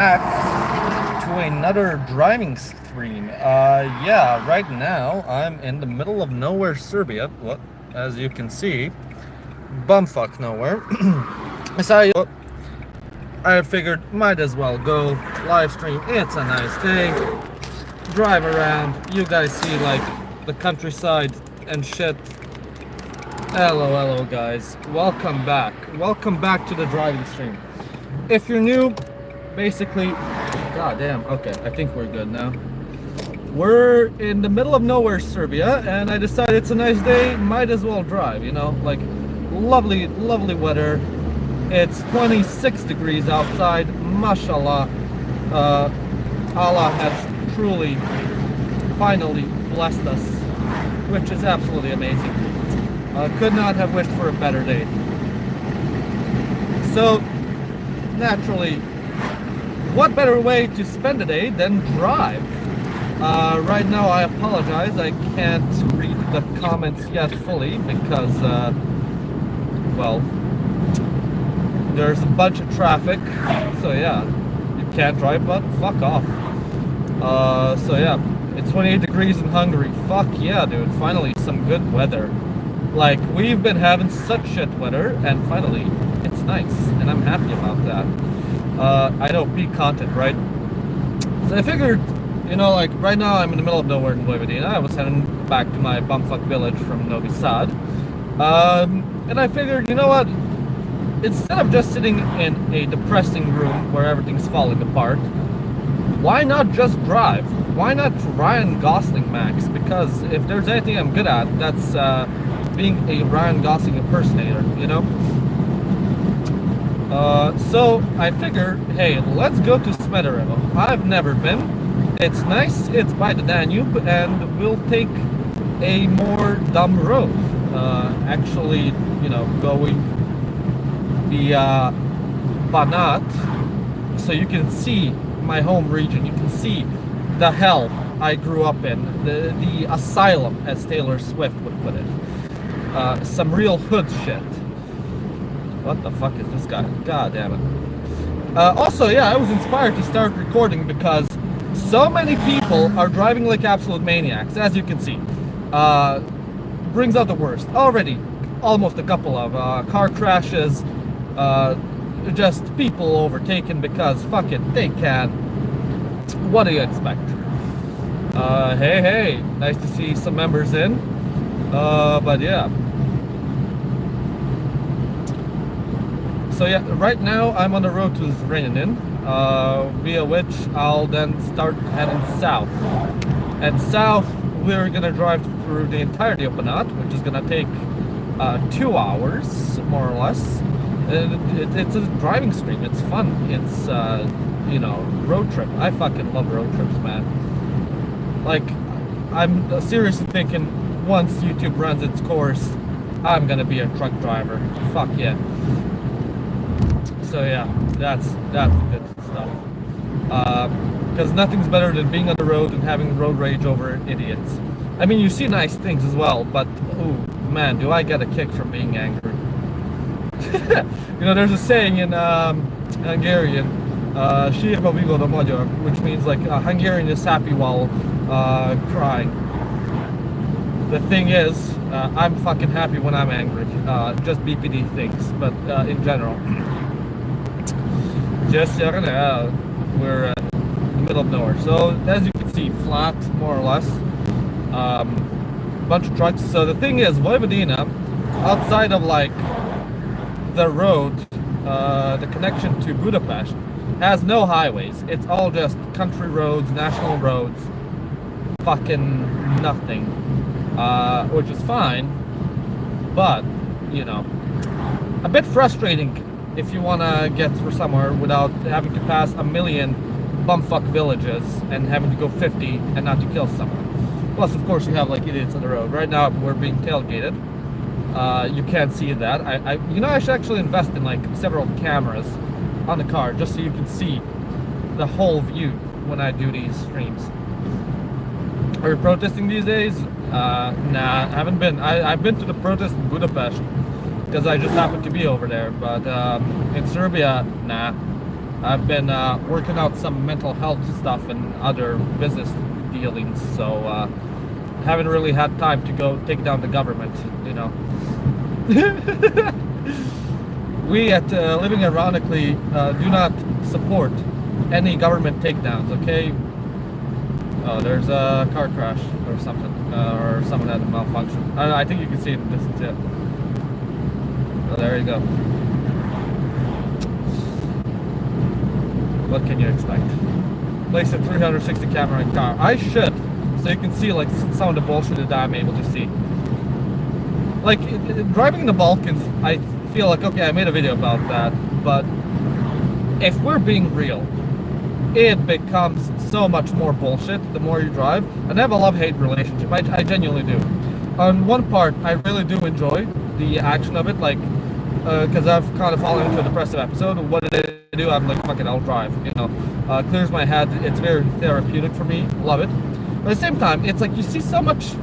back to another driving stream. Yeah, right now I'm in the middle of nowhere, Serbia. What, as you can see, bumfuck nowhere. I figured might as well go live stream. It's a nice day. Drive around. You guys see like the countryside and shit. Hello, guys. Welcome back. Welcome back to the driving stream. If you're new, basically, god damn, okay, I think we're good now. We're in the middle of nowhere, Serbia, and I decided it's a nice day, might as well drive, you know, like lovely weather. It's 26 degrees outside, mashallah. Allah has truly, finally blessed us, which is absolutely amazing. Could not have wished for a better day. So, naturally, what better way to spend a day than drive? Right now, I apologize, I can't read the comments yet fully because, well, there's a bunch of traffic, so yeah, you can't drive, but fuck off. So yeah, it's 28 degrees in Hungary. Fuck yeah, dude, finally some good weather. Like, we've been having such shit weather, and finally, it's nice, and I'm happy about that. I know, peak content, right? So I figured, you know, like, right now I'm in the middle of nowhere in Vojvodina. I was heading back to my bumfuck village from Novi Sad. And I figured, you know what? Instead of just sitting in a depressing room where everything's falling apart, why not just drive? Why not Ryan Gosling Max? Because if there's anything I'm good at, that's being a Ryan Gosling impersonator, you know? So I figure, hey, let's go to Smederevo. I've never been. It's nice, it's by the Danube, and we'll take a more dumb road. Actually, you know, going via Banat, so you can see my home region. You can see the hell I grew up in, the asylum, as Taylor Swift would put it. Some real hood shit. What the fuck is this guy? God damn it. Also, yeah, I was inspired to start recording because so many people are driving like absolute maniacs, as you can see. Brings out the worst. Already, almost a couple of car crashes, just people overtaken because, fuck it, they can. What do you expect? Hey, nice to see some members in. But yeah. So yeah, right now I'm on the road to Zrenjanin, via which I'll then start heading south. And south, we're gonna drive through the entirety of Banat, which is gonna take 2 hours, more or less. It's a driving stream, it's fun, it's, you know, road trip. I fucking love road trips, man. Like, I'm seriously thinking, once YouTube runs its course, I'm gonna be a truck driver. Fuck yeah. So yeah, that's the good stuff. Because nothing's better than being on the road and having road rage over idiots. I mean, you see nice things as well, but oh man, do I get a kick from being angry. You know, there's a saying in Hungarian, sírva vigod a magyar, which means like Hungarian is happy while crying. The thing is, I'm fucking happy when I'm angry. Just BPD things, but in general. Just we're in the middle of nowhere. So as you can see, flat more or less. Bunch of trucks. So the thing is, Vojvodina, outside of like the road, the connection to Budapest, has no highways. It's all just country roads, national roads, fucking nothing. Which is fine, but you know, a bit frustrating if you want to get through somewhere without having to pass a million bumfuck villages and having to go 50 and not to kill someone. Plus, of course, you have like idiots on the road. Right now, we're being tailgated. You can't see that. You know, I should actually invest in like several cameras on the car just so you can see the whole view when I do these streams. Are you protesting these days? Nah, I haven't been. I've been to the protest in Budapest because I just happened to be over there. But in Serbia, nah. I've been working out some mental health stuff and other business dealings, so haven't really had time to go take down the government, you know. We at Living Ironically do not support any government takedowns, okay? Oh, there's a car crash or something, or someone had a malfunction. I don't know, I think you can see it in the distance, yeah. Oh, there you go. What can you expect? Place a 360 camera in car. I should, so you can see like some of the bullshit that I'm able to see. Like driving in the Balkans, I feel like, okay, I made a video about that, but if we're being real, it becomes so much more bullshit the more you drive. And I have a love-hate relationship. I genuinely do. On one part, I really do enjoy the action of it, like, because I've kind of fallen into a depressive episode. What did I do? I'm like, fuck it, I'll drive, you know. Clears my head. It's very therapeutic for me. Love it. But at the same time, it's like you see so much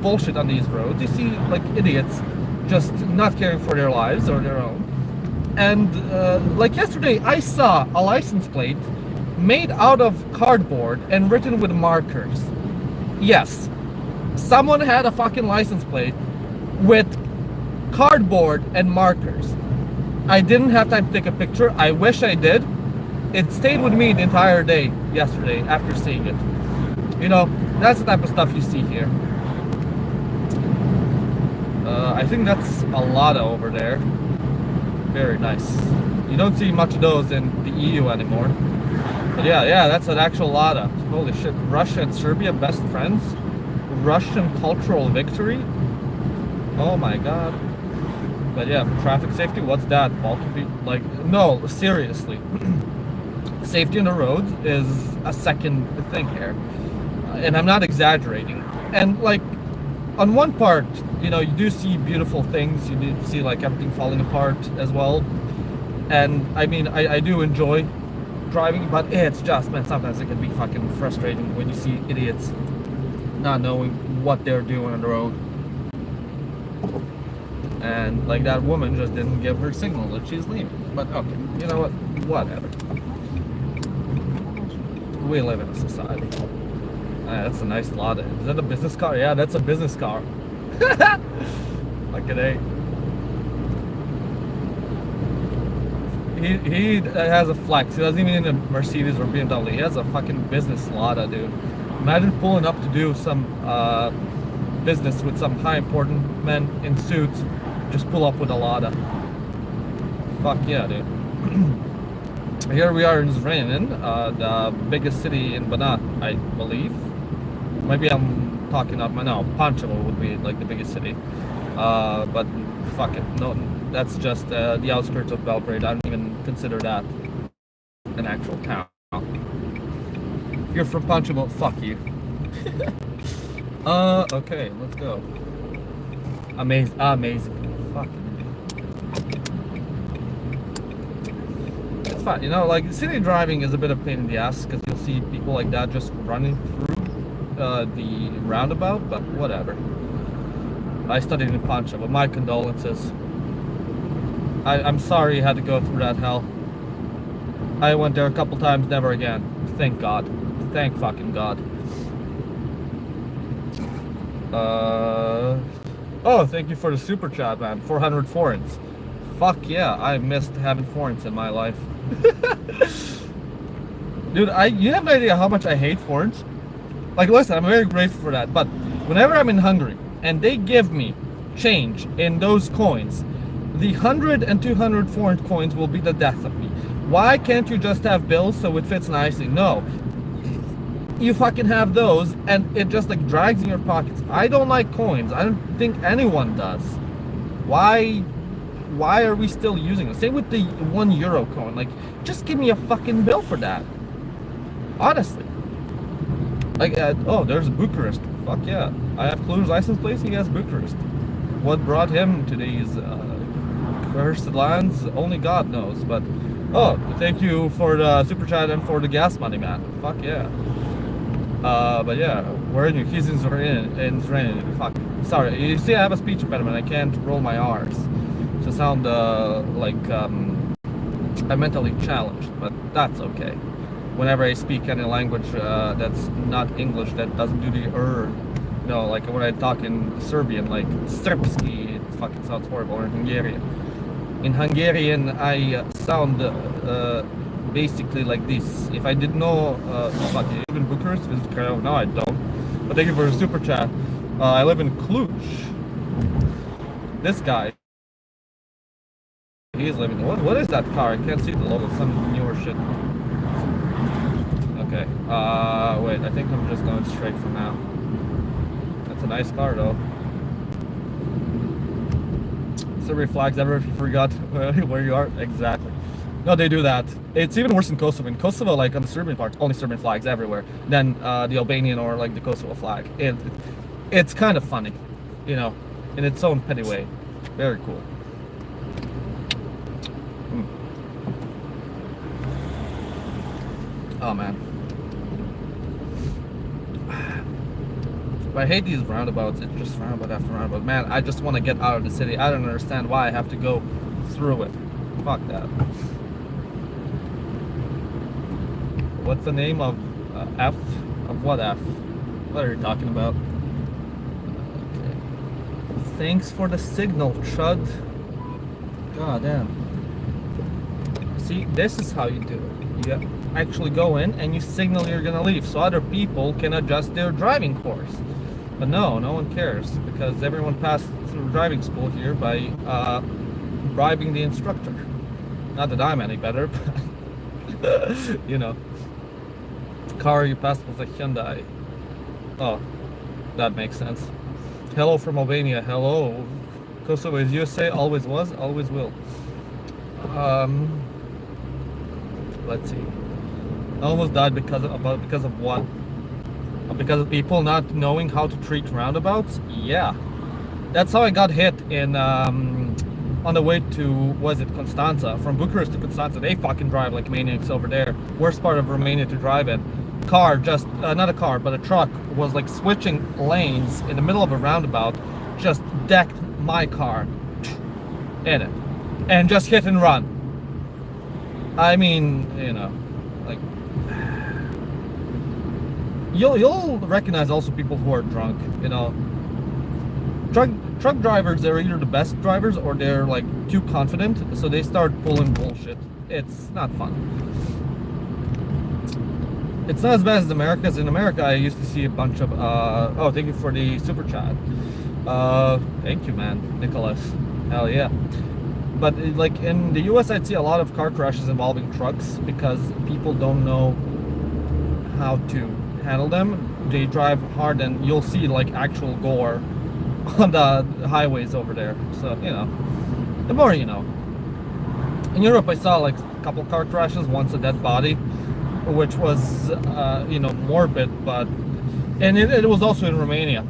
bullshit on these roads. You see like idiots just not caring for their lives or their own. And like yesterday, I saw a license plate made out of cardboard and written with markers. Yes, someone had a fucking license plate with cardboard and markers. I didn't have time to take a picture. I wish I did. It stayed with me the entire day yesterday after seeing it. You know, that's the type of stuff you see here. I think that's a lot over there. Very nice. You don't see much of those in the EU anymore. But yeah, that's an actual Lada. Holy shit. Russia and Serbia, best friends? Russian cultural victory? Oh my god. But yeah, traffic safety, what's that? Like, no, seriously. Safety on the roads is a second thing here. And I'm not exaggerating. And like, on one part, you know, you do see beautiful things. You do see like everything falling apart as well. And I mean, I do enjoy driving, but it's just, man, sometimes it can be fucking frustrating when you see idiots not knowing what they're doing on the road. And like that woman just didn't give her signal that she's leaving. But okay, you know what? Whatever. We live in a society. That's a nice Lada. Is that a business car? Yeah, that's a business car. Fucking A. He has a flex. He doesn't even need a Mercedes or BMW. He has a fucking business Lada, dude. Imagine pulling up to do some business with some high important men in suits. Just pull up with a Lada. Fuck yeah, dude. Here we are in Zrenjanin, the biggest city in Banat, I believe. Maybe I'm talking up my no. Pančevo would be like the biggest city. But fuck it, no, that's just the outskirts of Belgrade. I don't even consider that an actual town. If you're from Pančevo, fuck you. Okay, let's go. Amazing. Fuck. It's fine, you know, like city driving is a bit of a pain in the ass because you'll see people like that just running through the roundabout, but whatever. I studied in Pančevo. My condolences. I'm sorry you had to go through that hell. I went there a couple times, never again. Thank God. Thank fucking God. Oh, thank you for the super chat, man. 400 forints. Fuck yeah, I missed having forints in my life. Dude, you have no idea how much I hate forints. Like, listen, I'm very grateful for that, but whenever I'm in Hungary and they give me change in those coins, the 100 and 200 forint coins will be the death of me. Why can't you just have bills so it fits nicely? No. You fucking have those and it just like drags in your pockets. I don't like coins. I don't think anyone does. Why are we still using it? Same with the €1 coin. Like, just give me a fucking bill for that. Honestly. Like, oh, there's Bucharest. Fuck yeah. I have Clu's license plate, he has Bucharest. What brought him to these cursed lands, only God knows. But, oh, thank you for the super chat and for the gas money, man. Fuck yeah. But yeah, where are you? He's in Zrenjanin. Fuck. Sorry, you see I have a speech impediment. I can't roll my R's. To sound like I'm mentally challenged, but that's okay. Whenever I speak any language that's not English, that doesn't do the like when I talk in Serbian, like Srpski, it fucking sounds horrible, or in Hungarian. In Hungarian, I sound basically like this. If I didn't know, fuck, you live in Bucharest, visit Craiova? No, I don't. But thank you for the super chat. I live in Cluj. This guy, he's living. What is that car? I can't see the logo. Some newer shit. Okay. Wait. I think I'm just going straight for now. That's a nice car, though. Serbian flags ever if you forgot where you are? Exactly. No, they do that. It's even worse in Kosovo. In Kosovo, like on the Serbian part, only Serbian flags everywhere. Then the Albanian or like the Kosovo flag. It's kind of funny, in its own petty way. Very cool. Oh man. But I hate these roundabouts. It's just roundabout after roundabout. Man, I just want to get out of the city. I don't understand why I have to go through it. Fuck that. What's the name of F? Of what F? What are you talking about? Okay. Thanks for the signal, Chud. God damn. See, this is how you do it. You actually go in and you signal you're gonna leave so other people can adjust their driving course. But no one cares because everyone passed through driving school here by bribing the instructor. Not that I'm any better, but Car you passed was a Hyundai. Oh, that makes sense. Hello from Albania. Hello. Kosovo is USA. Always was. Always will. Let's see. I almost died because of what? Because of people not knowing how to treat roundabouts? Yeah. That's how I got hit in on the way to, was it Constanza? From Bucharest to Constanza, they fucking drive like maniacs over there. Worst part of Romania to drive in. Car just, not a car, but a truck was like switching lanes in the middle of a roundabout, just decked my car in it. And just hit and run. I mean, like, you'll recognize also people who are drunk, Truck drivers, they're either the best drivers or they're like too confident, so they start pulling bullshit. It's not fun. It's not as bad as America, because in America I used to see a bunch of oh, thank you for the super chat. Thank you, man, Nicholas. Hell yeah. But like in the US, I'd see a lot of car crashes involving trucks because people don't know how to handle them. They drive hard and you'll see like actual gore on the highways over there. So, the more you know. In Europe, I saw like a couple car crashes, once a dead body, which was, morbid, but, and it was also in Romania.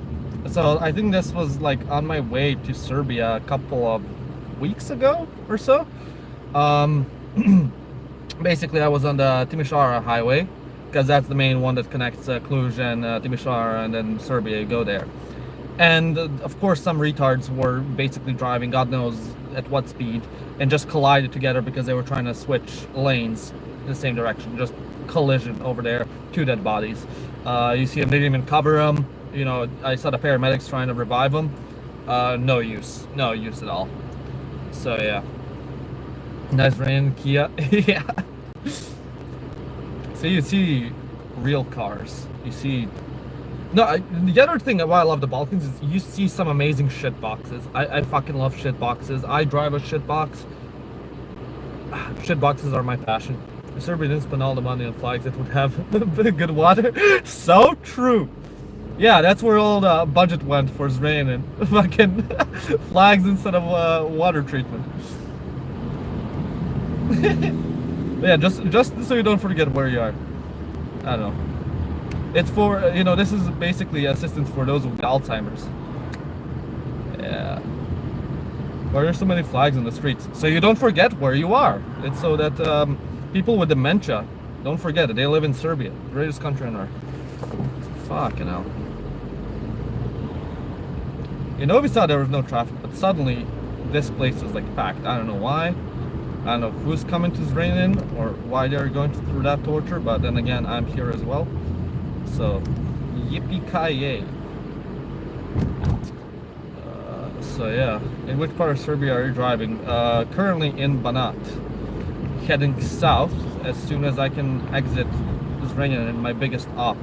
So I think this was like on my way to Serbia a couple of weeks ago or so. Basically, I was on the Timisoara highway, because that's the main one that connects Cluj and Timisoara, and then Serbia, you go there. And of course some retards were basically driving God knows at what speed and just collided together because they were trying to switch lanes in the same direction. Just collision over there, 2 dead bodies. You see them, they didn't even cover them. I saw the paramedics trying to revive them. No use at all. So yeah, nice rain, Kia. Yeah. So you see real cars, you see. No, the other thing why I love the Balkans is you see some amazing shit boxes. I fucking love shit boxes. I drive a shit box. Shit boxes are my passion. If Serbia didn't spend all the money on flags, it would have good water. So true. Yeah, that's where all the budget went for Zrain and fucking flags instead of water treatment. Yeah, just so you don't forget where you are. I don't know. It's for, this is basically assistance for those with Alzheimer's. Yeah. Why are so many flags on the streets? So you don't forget where you are. It's so that people with dementia don't forget it. They live in Serbia, the greatest country on earth. Fucking hell. We saw there was no traffic, but suddenly this place was like packed. I don't know why. I don't know who's coming to Zrenjanin or why they're going through that torture, but then again, I'm here as well. So, yippee-ki-yay. So yeah, in which part of Serbia are you driving? Currently in Banat, heading south as soon as I can exit Zrenjanin, my biggest op.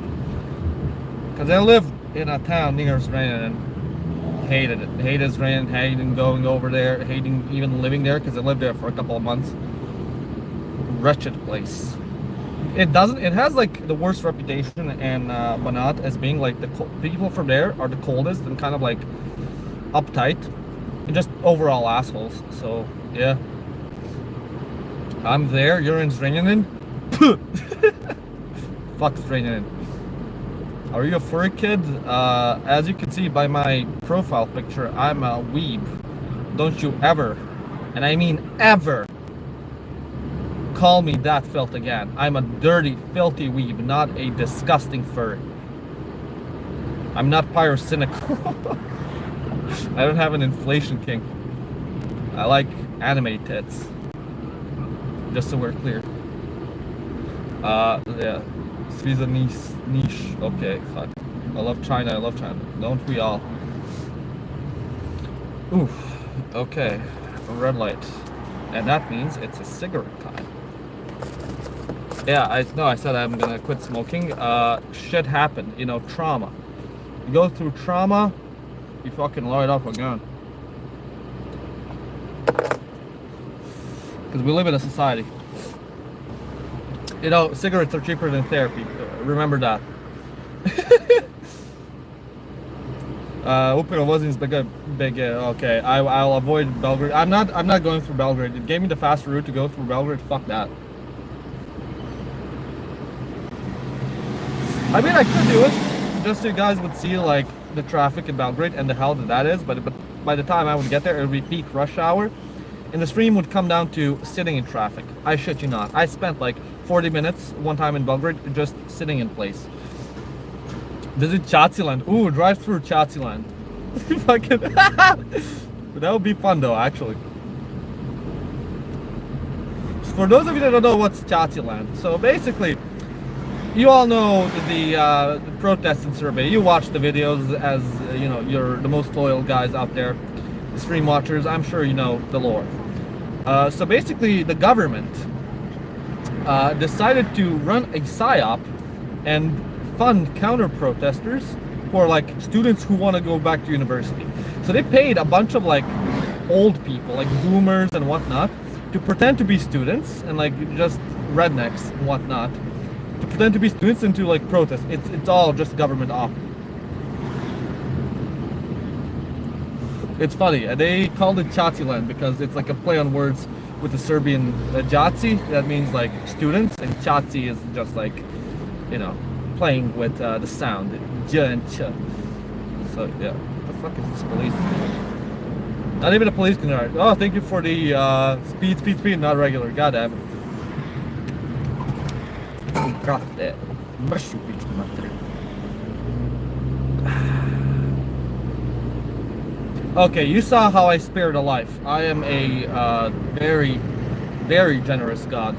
Because I lived in a town near Zrenjanin and hated it. Hated Zrenjanin, hated going over there, hating even living there because I lived there for a couple of months. Wretched place. It has like the worst reputation in Banat as being like the people from there are the coldest and kind of like uptight and just overall assholes. So yeah, I'm there. You're in Zrenjanin. Fuck Zrenjanin. Are you a furry kid? As you can see by my profile picture, I'm a weeb. Don't you ever, and I mean ever, call me that filth again. I'm a dirty, filthy weeb, not a disgusting furry. I'm not pyrocynical. I don't have an inflation kink. I like anime tits. Just so we're clear. Yeah. Visa niche. Okay, fuck. I love China, Don't we all? Oof. Okay. Red light. And that means it's a cigarette time. Yeah, I said I'm gonna quit smoking. Shit happened, you know, trauma. You go through trauma, you fucking light up again. Because we live in a society. You know, cigarettes are cheaper than therapy. Remember that. Upravo vozim big. Okay, I'll avoid Belgrade. I'm not going through Belgrade. It gave me the faster route to go through Belgrade. Fuck that. I mean, I could do it, just so you guys would see like the traffic in Belgrade and the hell that is. But by the time I would get there, it would be peak rush hour, and the stream would come down to sitting in traffic. I shit you not. I spent like 40 minutes one time in Belgrade just sitting in place. Visit Chatsiland. Ooh, drive through Chatsiland. Fucking. That would be fun though, actually. For those of you that don't know what's Chatsiland, so basically, you all know the protests in Serbia. You watch the videos, as you know, you're the most loyal guys out there, the stream watchers. I'm sure you know the lore. So basically, the government decided to run a psyop and fund counter-protesters who are like students who want to go back to university. So they paid a bunch of like old people, like boomers and whatnot, to pretend to be students and like just rednecks and whatnot, to pretend to be students and to like protest. It's all just government op. It's funny. They called it Chatsiland because it's like a play on words with the Serbian Jaci. That means like students, and Chaci is just like, you know, playing with the sound. J and ch. So yeah, what the fuck is this police? Not even a police car. Oh, thank you for the speed, not regular. God damn it. God damn. Okay, you saw how I spared a life. I am a very, very generous god.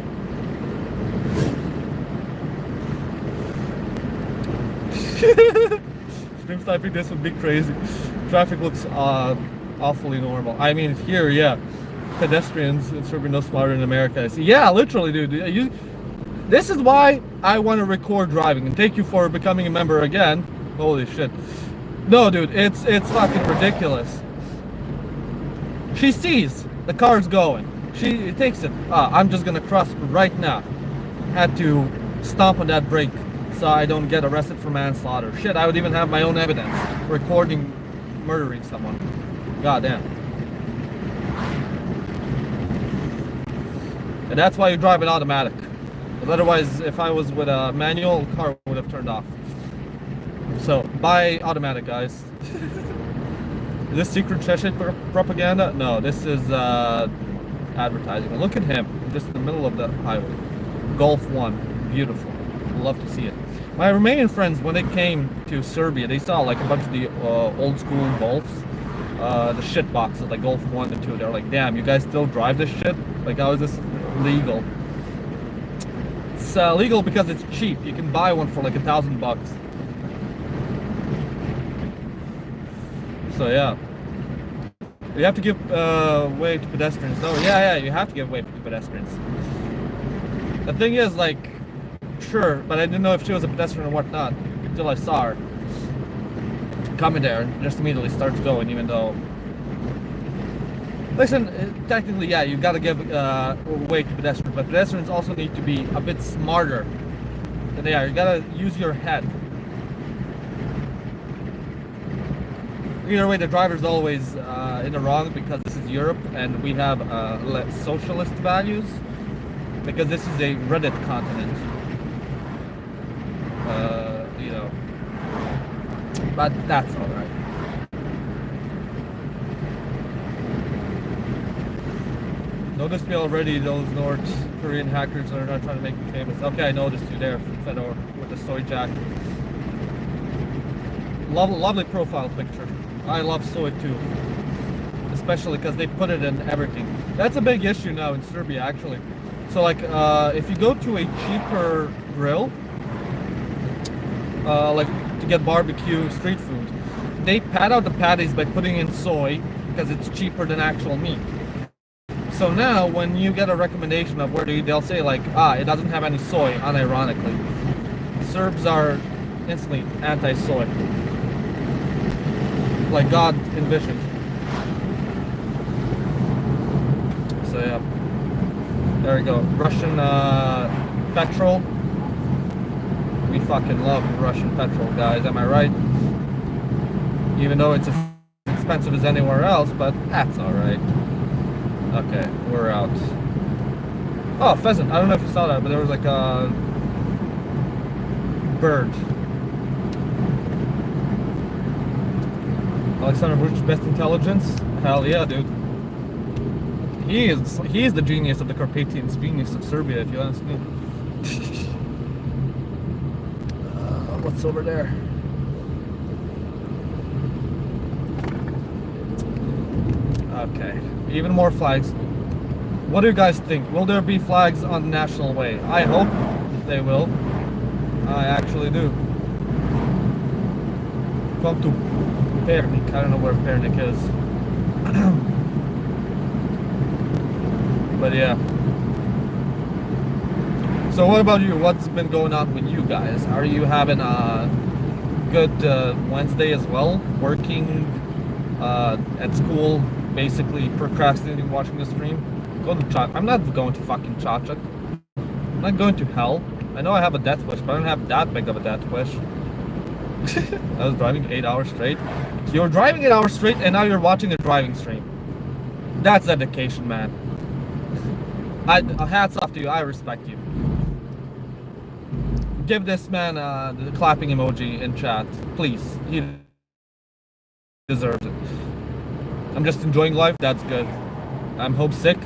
Stream sniping this would be crazy. Traffic looks awfully normal. I mean, here, yeah, pedestrians in Serbia no smarter than America. Yeah, literally, dude. This is why I want to record driving, and thank you for becoming a member again. Holy shit. No, dude, it's fucking ridiculous. She sees the car's going. She takes it. I'm just gonna cross right now. Had to stomp on that brake so I don't get arrested for manslaughter. Shit, I would even have my own evidence recording murdering someone. God damn. And that's why you drive an automatic. Because otherwise, if I was with a manual, the car would have turned off. So, buy automatic, guys. Is this secret Cheshire propaganda? No, this is advertising. Look at him, just in the middle of the highway. Golf 1, beautiful. Love to see it. My Romanian friends, when they came to Serbia, they saw like a bunch of the old school Golfs. the shit boxes like Golf 1 and 2. They're like, damn, you guys still drive this shit? Like, how is this legal? It's legal because it's cheap. You can buy one for like $1,000. So yeah, you have to give way to pedestrians. No, yeah, you have to give way to pedestrians. The thing is, like, sure, but I didn't know if she was a pedestrian or whatnot until I saw her coming there and just immediately starts going, even though, listen, technically, yeah, you gotta give way to pedestrians, but pedestrians also need to be a bit smarter than they are. You gotta use your head. Either way, the driver's always in the wrong, because this is Europe and we have socialist values, because this is a Reddit continent. You know, but that's all right. Noticed me already, those North Korean hackers are not trying to make me famous. Okay, I noticed you there, Fedor, with the soy jack. Lovely profile picture. I love soy too, especially because they put it in everything. That's a big issue now in Serbia, actually. So like, if you go to a cheaper grill, like to get barbecue street food, they pad out the patties by putting in soy because it's cheaper than actual meat. So now when you get a recommendation of where to eat, they'll say like, it doesn't have any soy, unironically. Serbs are instantly anti-soy, like God envisioned. So yeah, there we go. Russian petrol. We fucking love Russian petrol, guys. Am I right? Even though it's as expensive as anywhere else, but that's all right. Okay, we're out. Oh, pheasant. I don't know if you saw that, but there was like a bird. Alexander Vucic, best intelligence? Hell yeah, dude. He is the genius of the Carpathians, genius of Serbia, if you ask me. What's over there? Okay, even more flags. What do you guys think? Will there be flags on the National Way? I hope they will. I actually do. Come to Pernik. I don't know where Pernik is. But yeah. So what about you? What's been going on with you guys? Are you having a good Wednesday as well? Working at school, basically procrastinating watching the stream? Go to Chach. I'm not going to fucking Chachak. I'm not going to hell. I know I have a death wish, but I don't have that big of a death wish. I was driving 8 hours straight. You're driving 8 hours straight and now you're watching a driving stream. That's dedication, man. Hats off to you. I respect you. Give this man the clapping emoji in chat, please. He deserves it. I'm just enjoying life. That's good. I'm homesick.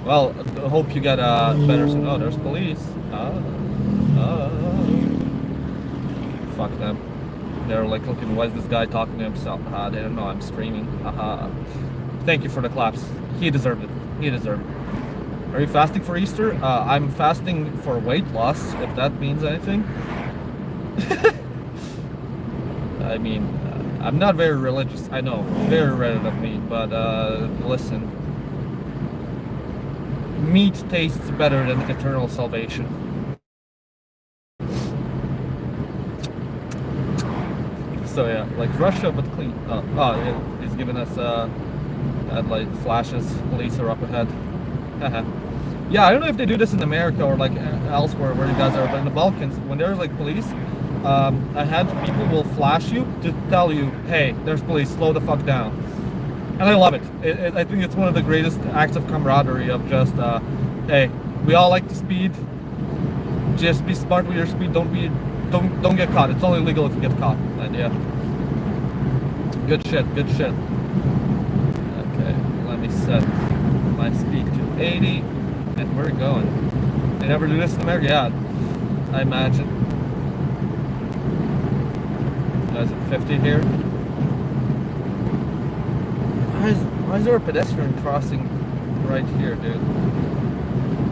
Well, I hope you get better soon. Oh, there's police. Fuck them. They're like looking, why is this guy talking to himself? They don't know I'm streaming. Thank you for the claps. He deserved it. He deserved it. Are you fasting for Easter? I'm fasting for weight loss, if that means anything. I mean, I'm not very religious. I know, very Reddit of me, but listen. Meat tastes better than eternal salvation. So yeah, like Russia but clean. He's giving us like flashes. Police are up ahead. Yeah, I don't know if they do this in America or like elsewhere where you guys are, but in the Balkans, when there's like police, I had people will flash you to tell you, hey, there's police, slow the fuck down. And I love it. I think it's one of the greatest acts of camaraderie of just, hey, we all like to speed. Just be smart with your speed. Don't get caught. It's only legal if you get caught. And yeah, good shit. Good shit. Okay, let me set my speed to 80, and we're going. They never do this in America. Yeah, I imagine. Guys at 50 here. why is there a pedestrian crossing right here, dude?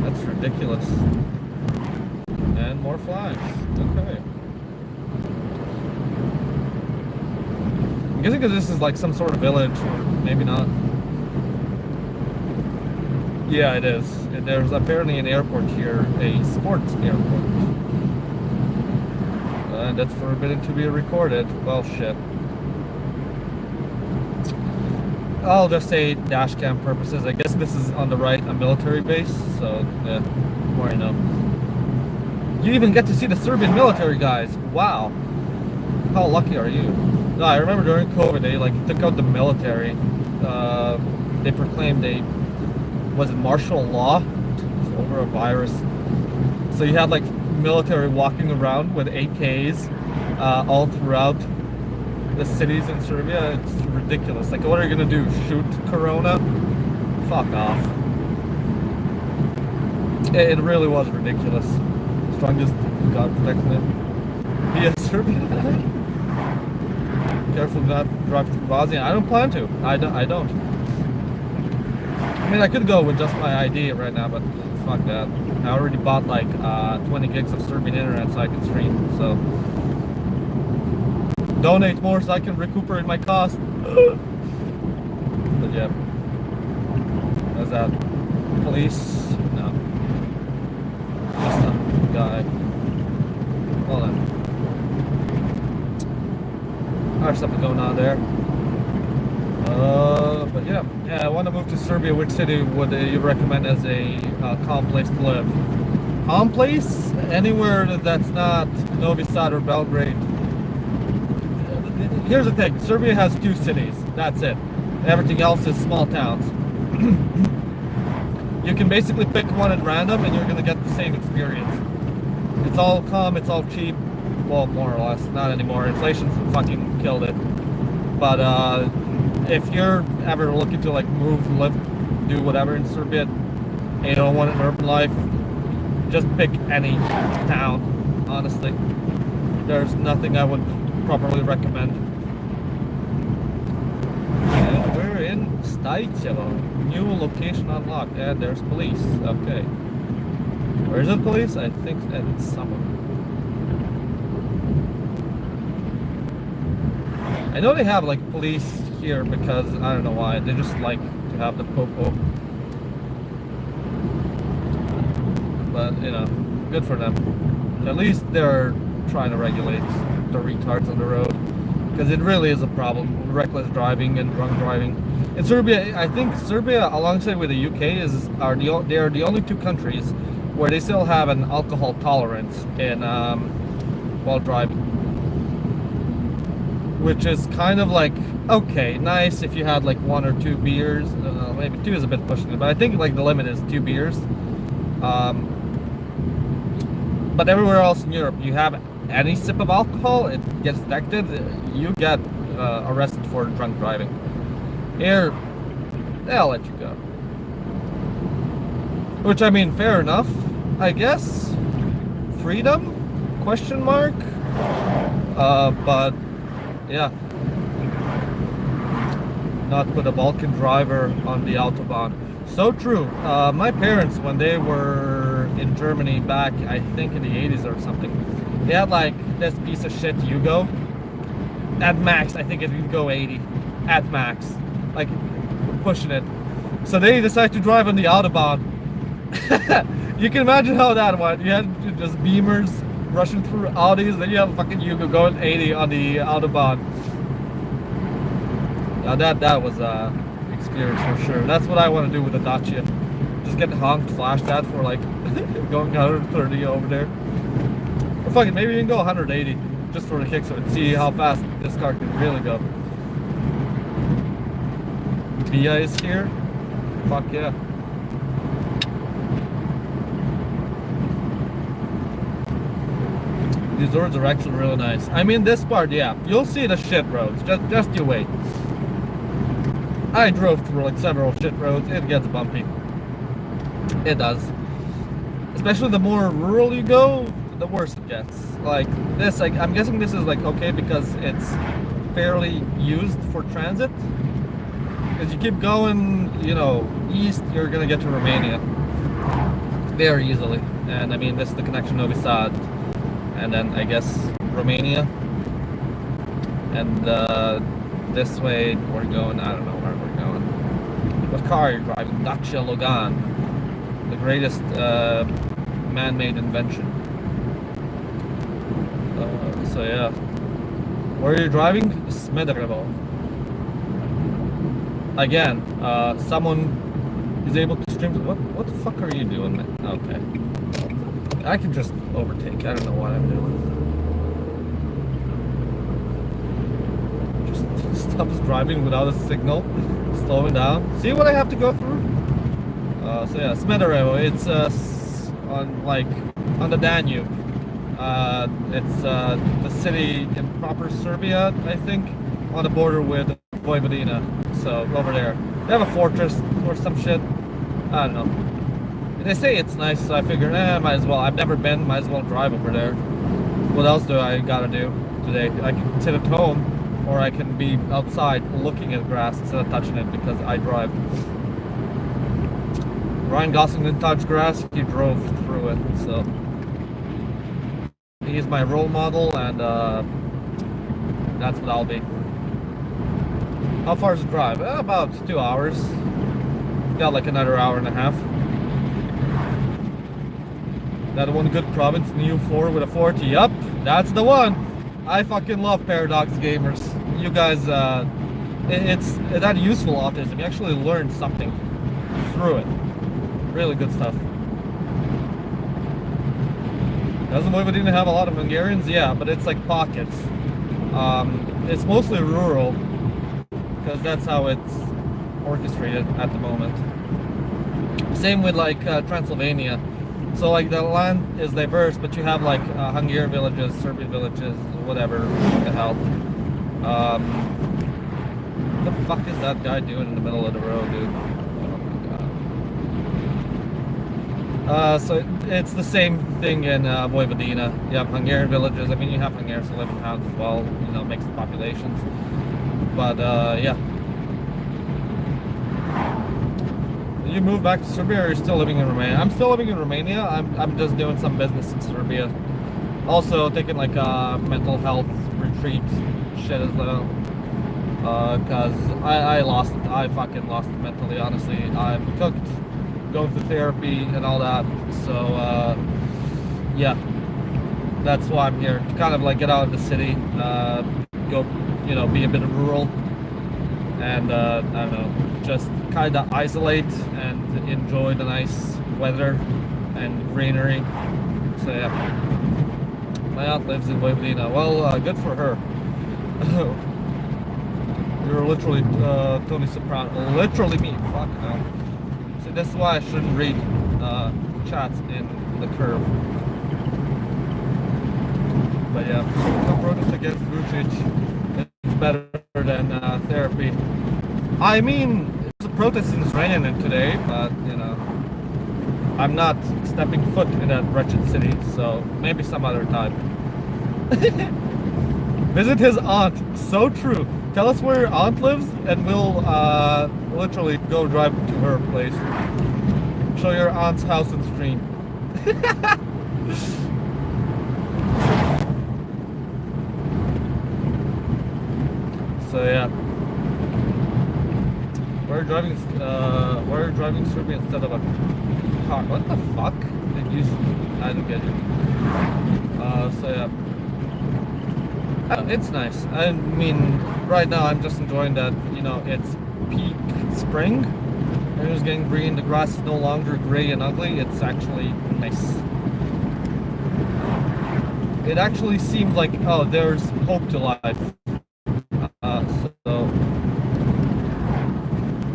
That's ridiculous. And more flags. Okay. I'm guessing because this is like some sort of village, or maybe not. Yeah, it is. There's apparently an airport here, a sports airport. And that's forbidden to be recorded. Well, shit. I'll just say dash cam purposes. I guess this is on the right, a military base, so yeah, more I know. You even get to see the Serbian military guys. Wow. How lucky are you? No, I remember during COVID, they like took out the military. They proclaimed was it martial law over a virus. So you had like military walking around with AKs all throughout the cities in Serbia. It's ridiculous. Like, what are you gonna do? Shoot Corona? Fuck off. It really was ridiculous. Strongest God protecting it. Be a Serbian. Careful not to drive through Bosnia. I don't plan to. I don't. I mean, I could go with just my ID right now, but fuck that. I already bought like 20 gigs of Serbian internet so I can stream. So donate more so I can recuperate my cost. But yeah. How's that? Police? No. Just a guy. Hold on. There's something going on there. But yeah, I want to move to Serbia. Which city would you recommend as a calm place to live? Calm place? Anywhere that's not Novi Sad or Belgrade. Here's the thing, Serbia has 2 cities, that's it. Everything else is small towns. You can basically pick one at random and you're gonna get the same experience. It's all calm, it's all cheap. Well, more or less, not anymore. Inflation's fucking killed it. But if you're ever looking to like move, live, do whatever in Serbia, and you don't want an urban life, just pick any town, honestly. There's nothing I would properly recommend. And we're in Stajcevo. New location unlocked. And there's police. Okay. Where is it police? I think it's somewhere. I know they have like police here because I don't know why. They just like to have the popo. But you know, good for them. At least they're trying to regulate the retards on the road, because it really is a problem. Reckless driving and drunk driving in Serbia. I think Serbia, alongside with the UK, they are the only 2 countries where they still have an alcohol tolerance in while driving, which is kind of like okay, nice if you had like 1 or 2 beers. Maybe 2 is a bit pushing it, but I think like the limit is 2 beers. But everywhere else in Europe, you have any sip of alcohol, it gets detected, you get arrested for drunk driving. Here, they'll let you go. Which, I mean, fair enough, I guess. Freedom? Question mark? But, yeah. Not put a Balkan driver on the Autobahn. So true. My parents, when they were in Germany back, I think in the 80s or something, they had like this piece of shit Yugo. At max, I think it could go 80. At max. Like, pushing it. So they decided to drive on the Autobahn. You can imagine how that went. You had just Beamers rushing through Audis, then you have a fucking Yugo going 80 on the Autobahn. Now that was experience for sure. That's what I want to do with the Dacia. Just get honked, flashed at for like going 130 over there. Or fucking maybe even go 180 just for the kicks of it. See how fast this car can really go. Bia is here. Fuck yeah. These roads are actually really nice. I mean, this part, yeah, you'll see the shit roads. Just you wait. I drove through like several shit roads. It gets bumpy. It does. Especially the more rural you go, the worse it gets. Like this, like I'm guessing this is like okay because it's fairly used for transit. As you keep going, east, you're gonna get to Romania very easily. And I mean, this is the connection Novi Sad, and then I guess Romania. And this way we're going. I don't know where we're going. What car are you driving? Dacia Logan, the greatest man-made invention. So yeah, where are you driving? Smederevo. Again, someone is able to stream. What the fuck are you doing, man? Okay, I can just overtake. I don't know what I'm doing. Just stops driving without a signal, slowing down. See what I have to go through? So yeah, Smederevo. It's on the Danube. It's the city in proper Serbia, I think, on the border with Vojvodina. So over there, they have a fortress or some shit. I don't know. They say it's nice, so I figured, might as well. I've never been, might as well drive over there. What else do I gotta do today? I can sit at home, or I can be outside looking at grass instead of touching it because I drive. Ryan Gosling didn't touch grass, he drove through it, so he's my role model, and that's what I'll be. How far is the drive? About 2 hours. Got like another hour and a half. That one good province, New 4 with a 40. Yup, that's the one. I fucking love Paradox gamers. You guys, it's that useful autism. You actually learn something through it. Really good stuff. Doesn't Vojvodina have a lot of Hungarians? Yeah, but it's like pockets. It's mostly rural, because that's how it's orchestrated at the moment. Same with like Transylvania. So like the land is diverse, but you have like Hungarian villages, Serbian villages, whatever the hell. What the fuck is that guy doing in the middle of the road, dude? Oh my god. So it's the same thing in Vojvodina. You have Hungarian villages. I mean, you have Hungarians who live in towns as well, mixed populations. But yeah. You moved back to Serbia, or you're still living in Romania? I'm still living in Romania. I'm just doing some business in Serbia. Also taking like a mental health retreat shit as well. Cause I fucking lost it mentally, honestly. I'm cooked, going through therapy and all that. So yeah, that's why I'm here. To kind of like get out of the city, go, be a bit rural, and I don't know, just kind of isolate and enjoy the nice weather and greenery. So yeah, my aunt lives in Vojvodina. Well, good for her. You're literally Tony Soprano. Literally me. Fuck no. See, this is why I shouldn't read chats in the curve. But yeah, no protest against Vucic. It's better than therapy. I mean, there's a protest in Zrenjanin today, but I'm not stepping foot in that wretched city, so maybe some other time. Visit his aunt. So true. Tell us where your aunt lives, and we'll literally go drive to her place. Show your aunt's house and stream. So yeah. We're driving Serbia instead of a car. What the fuck? I don't get it. So yeah. It's nice. I mean, right now I'm just enjoying that, it's peak spring. Everything's getting green. The grass is no longer gray and ugly. It's actually nice. It actually seems like, oh, there's hope to life. So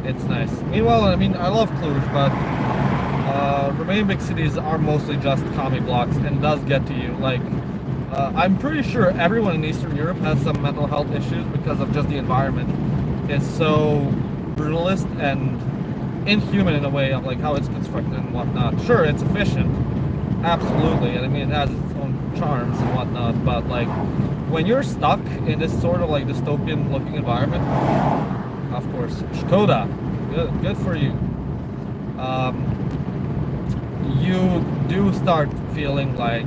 it's nice. Meanwhile, I mean, I love Cluj, but Romanian big cities are mostly just commie blocks, and it does get to you. Like, I'm pretty sure everyone in Eastern Europe has some mental health issues because of just the environment. It's so brutalist and inhuman in a way of like how it's constructed and whatnot. Sure, it's efficient, absolutely, and I mean it has its own charms and whatnot, but like when you're stuck in this sort of like dystopian looking environment, of course. Skoda. Good for you. You do start feeling like,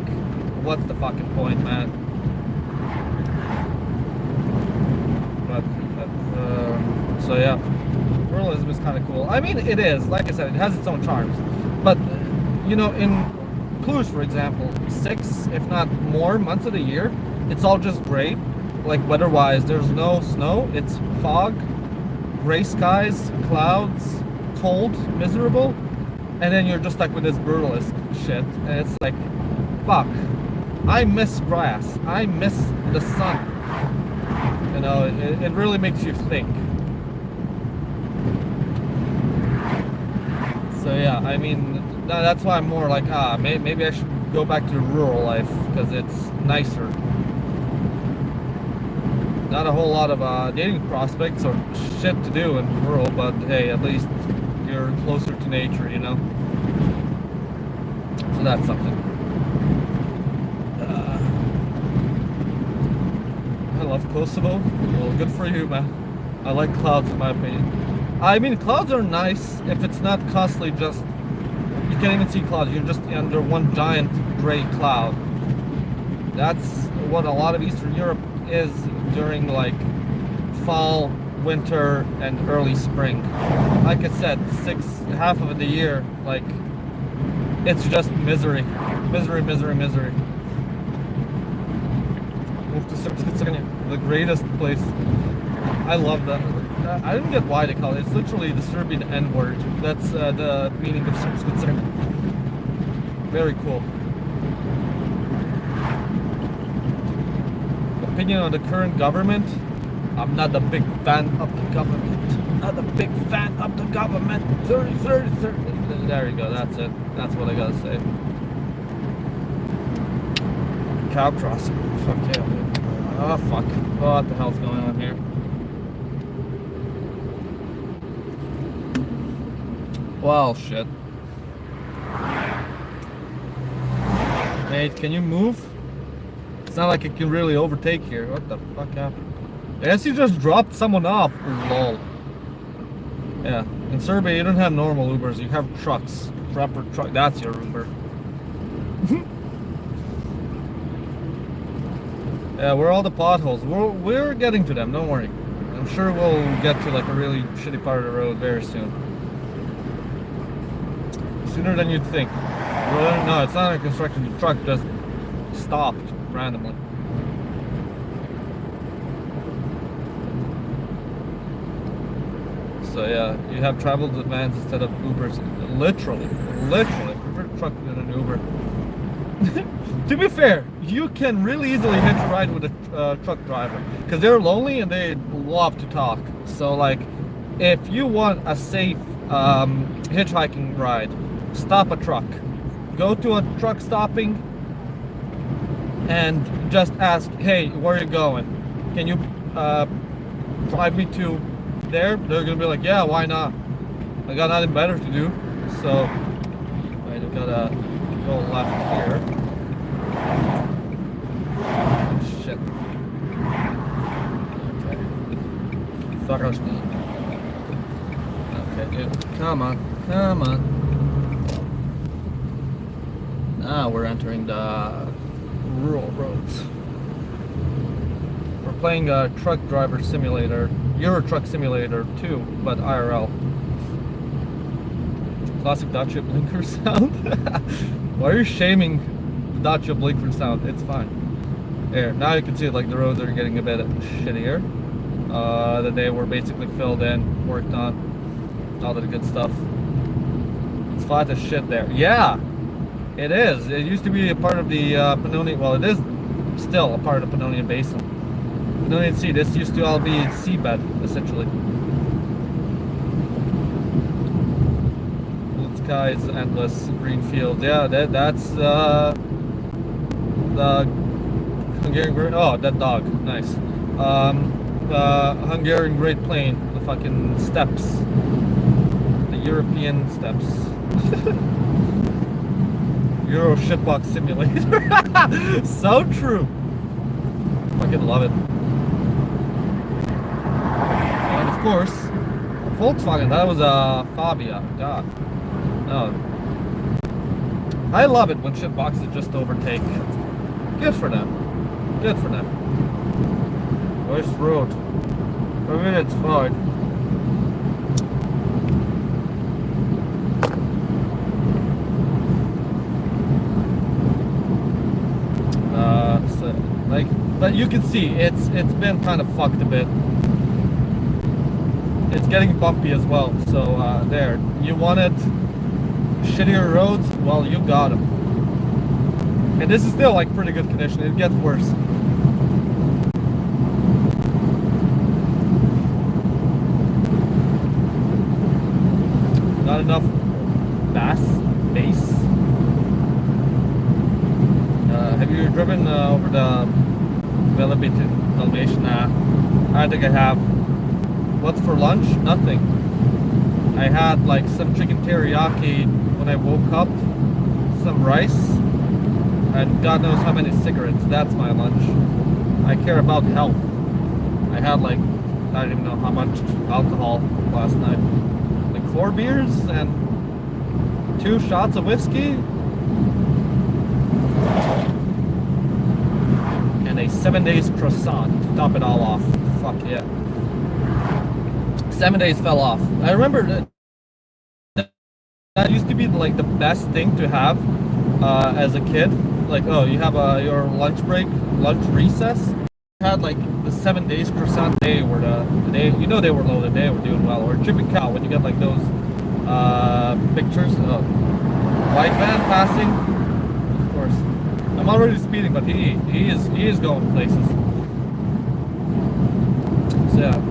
what's the fucking point, man? So yeah, pluralism is kind of cool. I mean, it is. Like I said, it has its own charms. But you know, in Cluj, for example, 6, if not more, months of the year, it's all just gray. Like weather-wise, there's no snow. It's fog, gray skies, clouds, cold, miserable, and then you're just like with this brutalist shit. And it's like, fuck. I miss grass. I miss the sun. You know, it really makes you think. So yeah, I mean, that's why I'm more like, maybe I should go back to rural life because it's nicer. Not a whole lot of dating prospects or shit to do in rural, but hey, at least you're closer to nature, you know? So that's something. I love Kosovo. Well, good for you, man. I like clouds, in my opinion. I mean, clouds are nice if it's not constantly just... You can't even see clouds. You're just under one giant gray cloud. That's what a lot of Eastern Europe is during, like, fall, winter, and early spring. Like I said, half of the year, like, it's just misery. Misery, misery, misery. Move to Serbia, the greatest place. I love that. I didn't get why they call it. It's literally the Serbian N-word. That's the meaning of Serbia. Very cool. Opinion on the current government? I'm not a big fan of the government. Not a big fan of the government. 30. There you go. That's it. That's what I gotta say. Cow crossing. Fuck yeah. Oh fuck. What the hell's going on here? Well, shit. Mate, can you move? It's not like it can really overtake here. What the fuck happened? I guess you just dropped someone off. Lol. Yeah. In Serbia, you don't have normal Ubers. You have trucks. Proper truck. That's your Uber. Yeah, where are all the potholes? We're getting to them. Don't worry. I'm sure we'll get to like a really shitty part of the road very soon. Sooner than you'd think. Well, no, it's not a construction. The truck just stopped randomly. So yeah, you have traveled with vans instead of Ubers. Literally. I prefer a truck than an Uber. To be fair, you can really easily hitch a ride with a truck driver because they're lonely and they love to talk. So like, if you want a safe hitchhiking ride, stop a truck. Go to a truck stopping and just ask, hey, where are you going? Can you drive me to there? They're gonna be like, yeah, why not? I got nothing better to do. So I gotta go left here. Shit. Okay. Okay, dude. Come on. Now we're entering the rural roads. We're playing a truck driver simulator, Euro Truck Simulator 2, but IRL. Classic Dacia blinker sound. Why are you shaming the Dacia blinker sound? It's fine. There, now you can see like the roads are getting a bit shittier. That they were basically filled in, worked on, all of the good stuff. It's flat as shit there. Yeah, it is. It used to be a part of the Pannonian. Well, it is still a part of the Pannonian Basin. Pannonian Sea. This used to all be seabed, essentially. Blue skies, endless green fields. Yeah, that's the Hungarian. Oh, that dog. Nice. The Hungarian Great Plain. The fucking steppes. The European steppes. Euro shitbox simulator. So true. Fucking love it. course, Volkswagen, that was a Fabia. God. No. I love it when shit boxes just overtake. Good for them. Good for them. Where's the road? I mean, it's fine. But you can see it's been kind of fucked a bit. It's getting bumpy as well. So there, you wanted shittier roads? Well, you got them. And this is still like pretty good condition. It gets worse. Not enough bass. Have you driven over the Dalmatian? I think I have. What's for lunch? Nothing. I had like some chicken teriyaki when I woke up, some rice, and God knows how many cigarettes. That's my lunch. I care about health. I had like, I don't even know how much alcohol last night. Like 4 beers and 2 shots of whiskey. And a 7 days croissant to top it all off. Fuck yeah. 7 days fell off. I remember that used to be like the best thing to have as a kid. Like, oh, you have your lunch break, lunch recess. You had like the 7 days croissant day where the day, you know, they were loaded, they were doing well. Or chipping cow when you get like those pictures of white van passing. Of course, I'm already speeding, but he is going places. So yeah.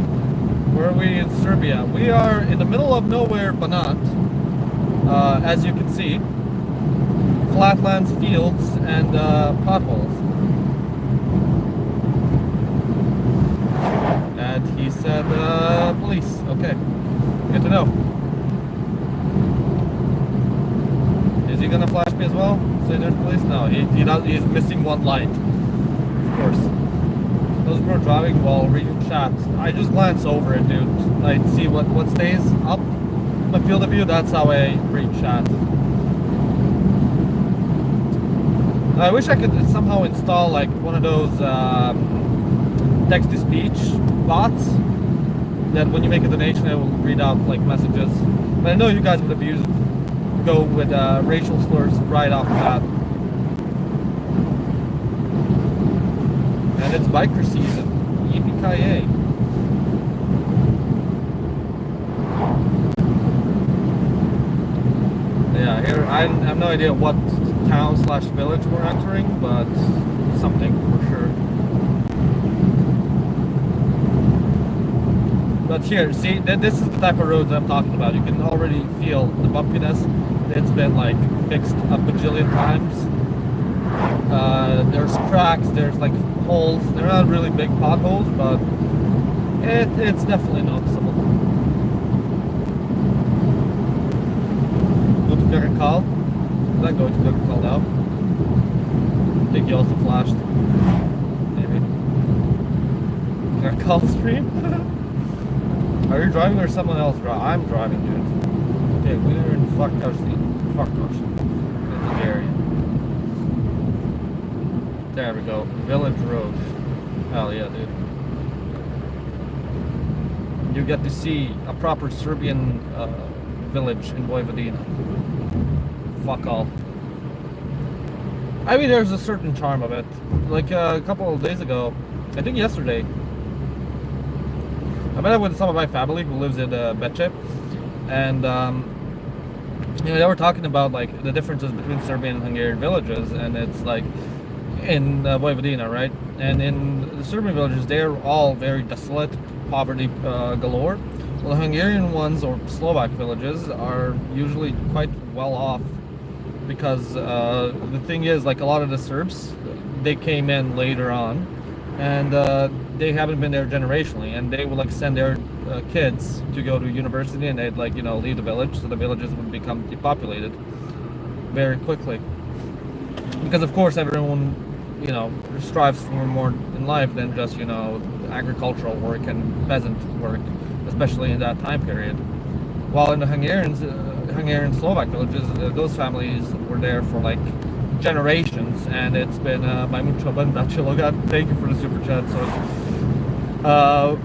Where are we in Serbia? We are in the middle of nowhere, Banat. As you can see, flatlands, fields, and potholes. And he said, police. Okay, good to know. Is he gonna flash me as well? Say there's police? No, he's missing one light. Of course. Those who are driving while reading chat, I just glance over it, dude. I see what stays up my field of view. That's how I read chat. I wish I could somehow install like one of those text-to-speech bots that when you make a donation, it will read out like messages. But I know you guys would abuse it. Go with racial slurs right off the bat. And it's biker season. Yippee-ki-yay. Yeah, here I have no idea what town/village we're entering, but something for sure. But here, see, this is the type of roads I'm talking about. You can already feel the bumpiness. It's been like fixed a bajillion times. There's cracks, there's like holes. They're not really big potholes, but it's definitely noticeable. Go to Geopolitical. Did I go to Geopolitical now? I think he also flashed. Maybe. Geopolitical stream? Are you driving or someone else driving? I'm driving, dude. Okay, we're in Faktoshi. In Bulgaria. There we go. Village Road. Hell yeah, dude. You get to see a proper Serbian village in Vojvodina. Fuck all. I mean, there's a certain charm of it. Like a couple of days ago, I think yesterday, I met up with some of my family who lives in Becce, and you know, they were talking about like the differences between Serbian and Hungarian villages, and it's like in Vojvodina, right? And in the Serbian villages, they're all very desolate, poverty galore. Well, the Hungarian ones or Slovak villages are usually quite well off, because the thing is, like a lot of the Serbs, they came in later on, and they haven't been there generationally, and they would like send their kids to go to university, and they'd like, you know, leave the village, so the villages would become depopulated very quickly. Because of course everyone, you know, strives for more in life than just, you know, agricultural work and peasant work, especially in that time period. While in the Hungarian Slovak villages, those families were there for like generations, and it's been my mucho banda chilogat. Thank you for the super chat. So,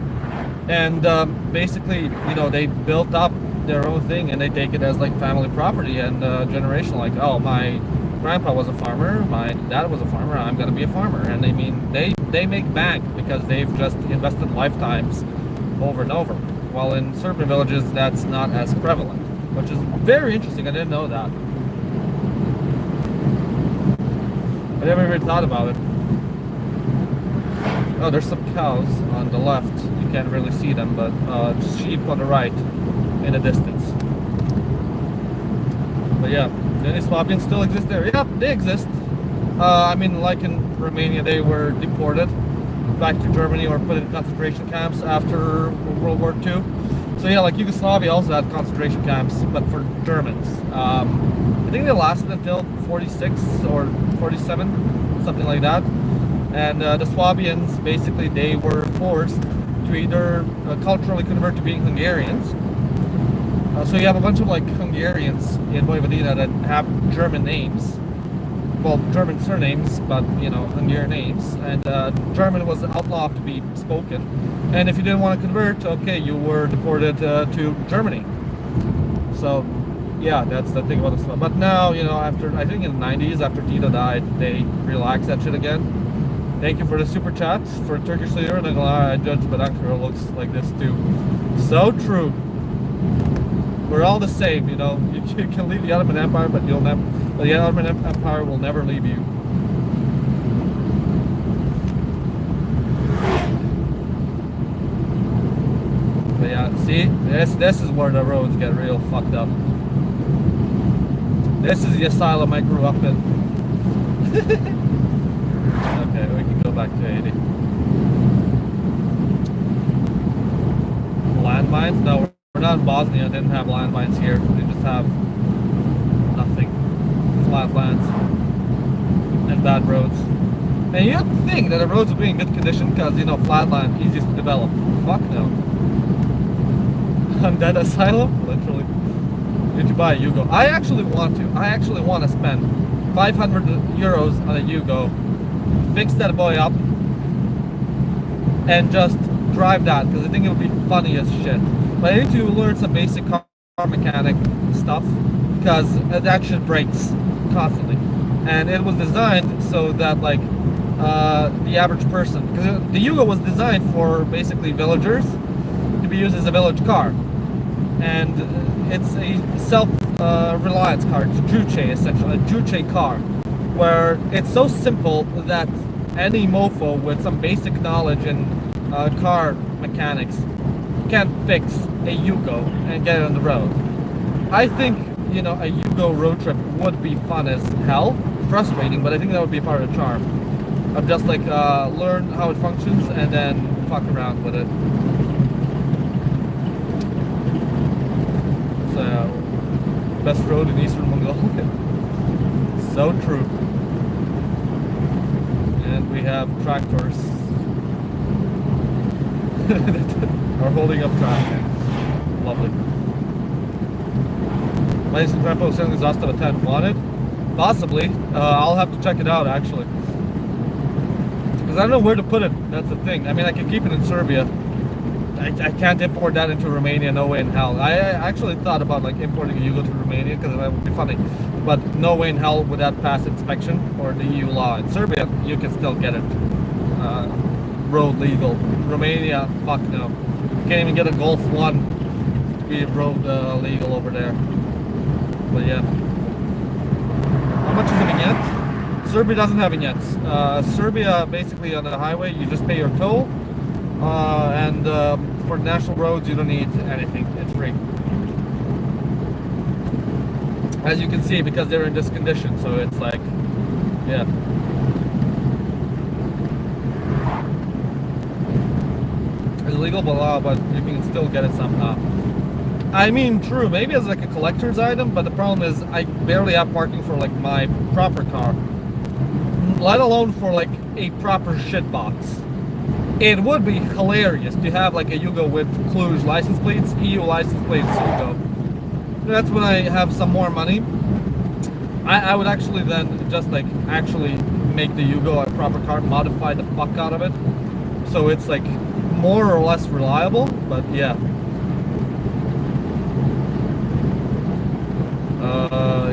basically, you know, they built up their own thing, and they take it as like family property and generational. Like, oh, my grandpa was a farmer, my dad was a farmer, I'm gonna be a farmer. And I mean, they make bank because they've just invested lifetimes over and over. While in Serbian villages, that's not as prevalent, which is very interesting. I didn't know that. I never even thought about it. Oh, there's some cows on the left. You can't really see them, but sheep on the right in the distance. But yeah, do any Swabians still exist there? Yeah, they exist. I mean, like in Romania, they were deported back to Germany or put in concentration camps after World War II. So yeah, like Yugoslavia also had concentration camps, but for Germans. I think they lasted until 46 or 47, something like that. And the Swabians, basically, they were forced to either culturally convert to being Hungarians. So you have a bunch of like Hungarians in Vojvodina that have German names. Well, German surnames, but you know, Hungarian names. And German was outlawed to be spoken. And if you didn't want to convert, okay, you were deported to Germany. So yeah, that's the thing about this one. But now, you know, after, I think in the 90s, after Tito died, they relaxed that shit again. Thank you for the super chat for Turkish leader. And I judge Badankar looks like this too. So true. We're all the same, you know. You can leave the Ottoman Empire, but you'll never. The Ottoman Empire will never leave you. But yeah, see, this is where the roads get real fucked up. This is the asylum I grew up in. Okay, we can go back to 80. Landmines? No, we're not in Bosnia. Didn't have landmines here. They just have nothing. Flat lands and bad roads. And you'd think that the roads would be in good condition because, you know, flat land, easiest to develop. Fuck no. Undead asylum? Literally. Did you buy a Yugo? I actually want to. I actually want to spend 500 euros on a Yugo, fix that boy up, and just drive that because I think it would be funny as shit. But I need to learn some basic car mechanic stuff because that shit breaks constantly. And it was designed so that like the average person, because the Yugo was designed for basically villagers to be used as a village car. And it's a self-reliance car. It's a juche, essentially, a juche car, where it's so simple that any mofo with some basic knowledge in car mechanics can fix a Yugo and get it on the road. I think, you know, a Yugo road trip would be fun as hell, frustrating, but I think that would be part of the charm. Of just like learn how it functions and then fuck around with it. Best road in Eastern Mongolia. So true. And we have tractors that are holding up traffic. Lovely. My grandpa was selling exhausted at 10. Wanted? Possibly. I'll have to check it out actually. Because I don't know where to put it. That's the thing. I mean, I can keep it in Serbia. I can't import that into Romania, no way in hell. I actually thought about like importing a Yugo to Romania because that would be funny, but no way in hell would that pass inspection or the EU law. In Serbia, you can still get it road legal. Romania, fuck no. Can't even get a Golf 1 to be road legal over there. But yeah. How much is a vignette? Serbia doesn't have vignettes. Serbia, basically on the highway, you just pay your toll. And for national roads, you don't need anything. It's free. As you can see, because they're in this condition, so it's like, yeah. It's illegal, but you can still get it somehow. I mean, true, maybe as like a collector's item, but the problem is I barely have parking for like my proper car, let alone for like a proper shit box. It would be hilarious to have like a Yugo with Cluj license plates, EU license plates Yugo. That's when I have some more money. I would actually then just like actually make the Yugo a proper car, modify the fuck out of it, so it's like more or less reliable. But yeah,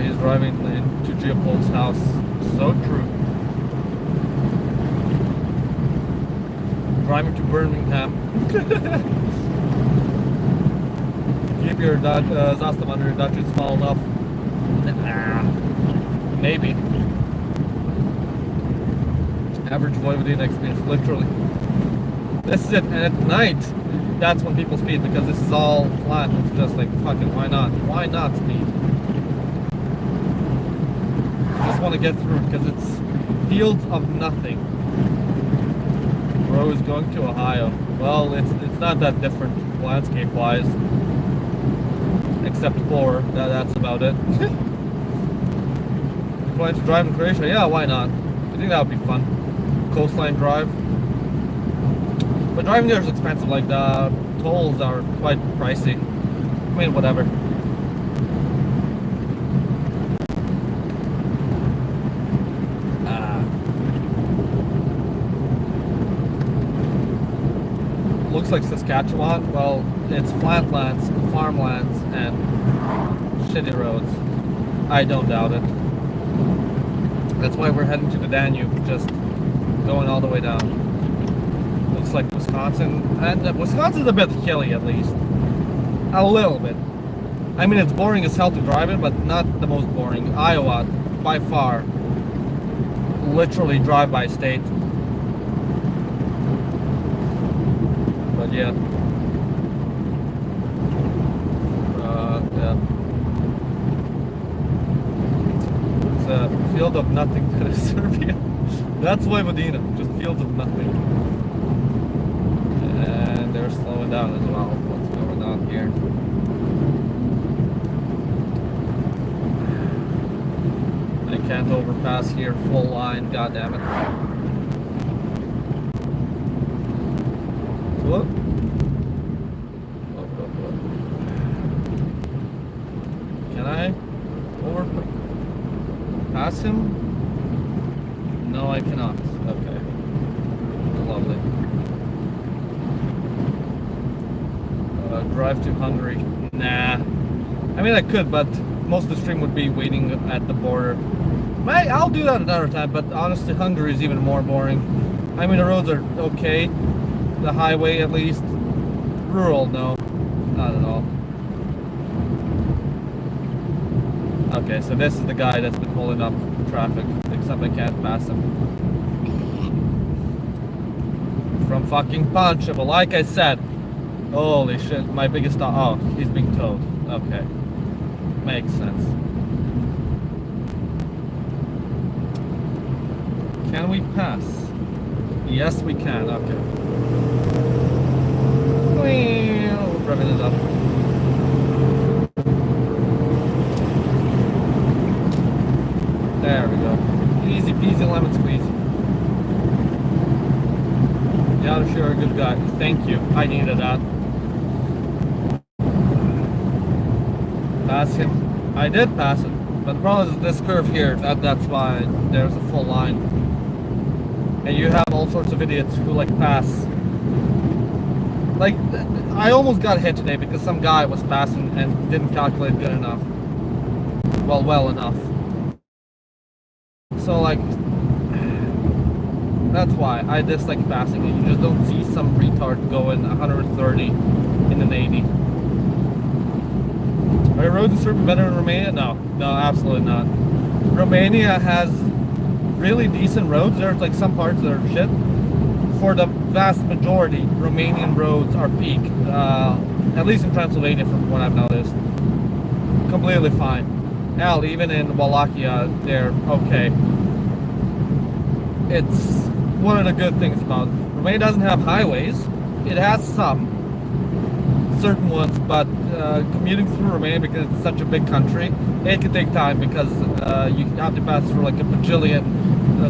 he's driving into Geopolitical's house. So true. Driving to Birmingham. Keep your Zastam under your Dutch is small enough. Nah, maybe. Average Vojvodina experience, literally. This is it, and at night, that's when people speed, because this is all flat. It's just like, fucking, why not? Why not speed? Just want to get through it, because it's fields of nothing. Bro is going to Ohio. Well, it's not that different landscape-wise. Except poor. That's about it. Plan to drive in Croatia? Yeah, why not? I think that would be fun. Coastline drive. But driving there is expensive. Like, the tolls are quite pricey. I mean, whatever. Looks like Saskatchewan. Well, it's flatlands, farmlands, and shitty roads. I don't doubt it. That's why we're heading to the Danube, just going all the way down. Looks like Wisconsin, and Wisconsin's a bit hilly at least. A little bit. I mean, it's boring as hell to drive in, but not the most boring. Iowa, by far, literally drive-by state. But yeah. Yeah. It's a field of nothing that is Serbia. That's Vojvodina, just fields of nothing. And they're slowing down as well. What's going on here? I can't overpass here, full line, god damn it. What? Can I overpass him? No, I cannot. Okay. Lovely. Drive to Hungary. Nah. I mean, I could, but most of the stream would be waiting at the border. I'll do that another time, but honestly, Hungary is even more boring. I mean, the roads are okay. The highway, at least. Rural, no. Not at all. Okay, so this is the guy that's been holding up traffic, except I can't pass him. From fucking Punchable, like I said. Holy shit, my biggest... Oh, he's being towed. Okay. Makes sense. Can we pass? Yes, we can. Okay. Revving it up. There we go. Easy peasy lemon squeezy. Yeah, sure, a good guy. Thank you. I needed that. Pass him. I did pass him. But the problem is this curve here. That's why there's a full line. And you have all sorts of idiots who like pass. Like, I almost got hit today because some guy was passing and didn't calculate good enough. Well enough. So like, that's why I dislike passing it. You just don't see some retard going 130 in an 80. Are roads in Serbia better than Romania? No, absolutely not. Romania has really decent roads. There's like some parts that are shit. For the vast majority, Romanian roads are peak. At least in Transylvania, from what I've noticed. Completely fine. Hell, even in Wallachia, they're okay. It's one of the good things about Romania. Doesn't have highways. It has some certain ones, but commuting through Romania, because it's such a big country, it can take time, because you have to pass through like a bajillion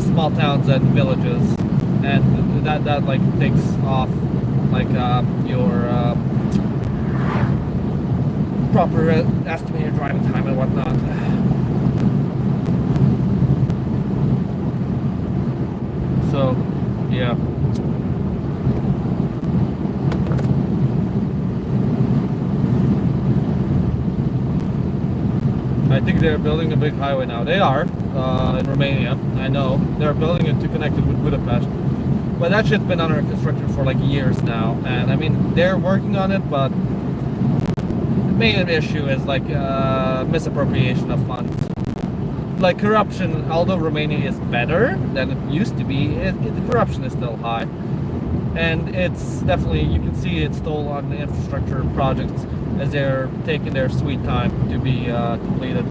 small towns and villages, and that like takes off like your proper estimated driving time and whatnot. So, yeah. I think they're building a big highway now. They are in Romania. I know they're building it to connect it with Budapest, but that shit's been under construction for like years now. And I mean, they're working on it, but the main issue is like misappropriation of funds. Like corruption, although Romania is better than it used to be, the corruption is still high. And it's definitely, you can see it's still on the infrastructure projects as they're taking their sweet time to be completed.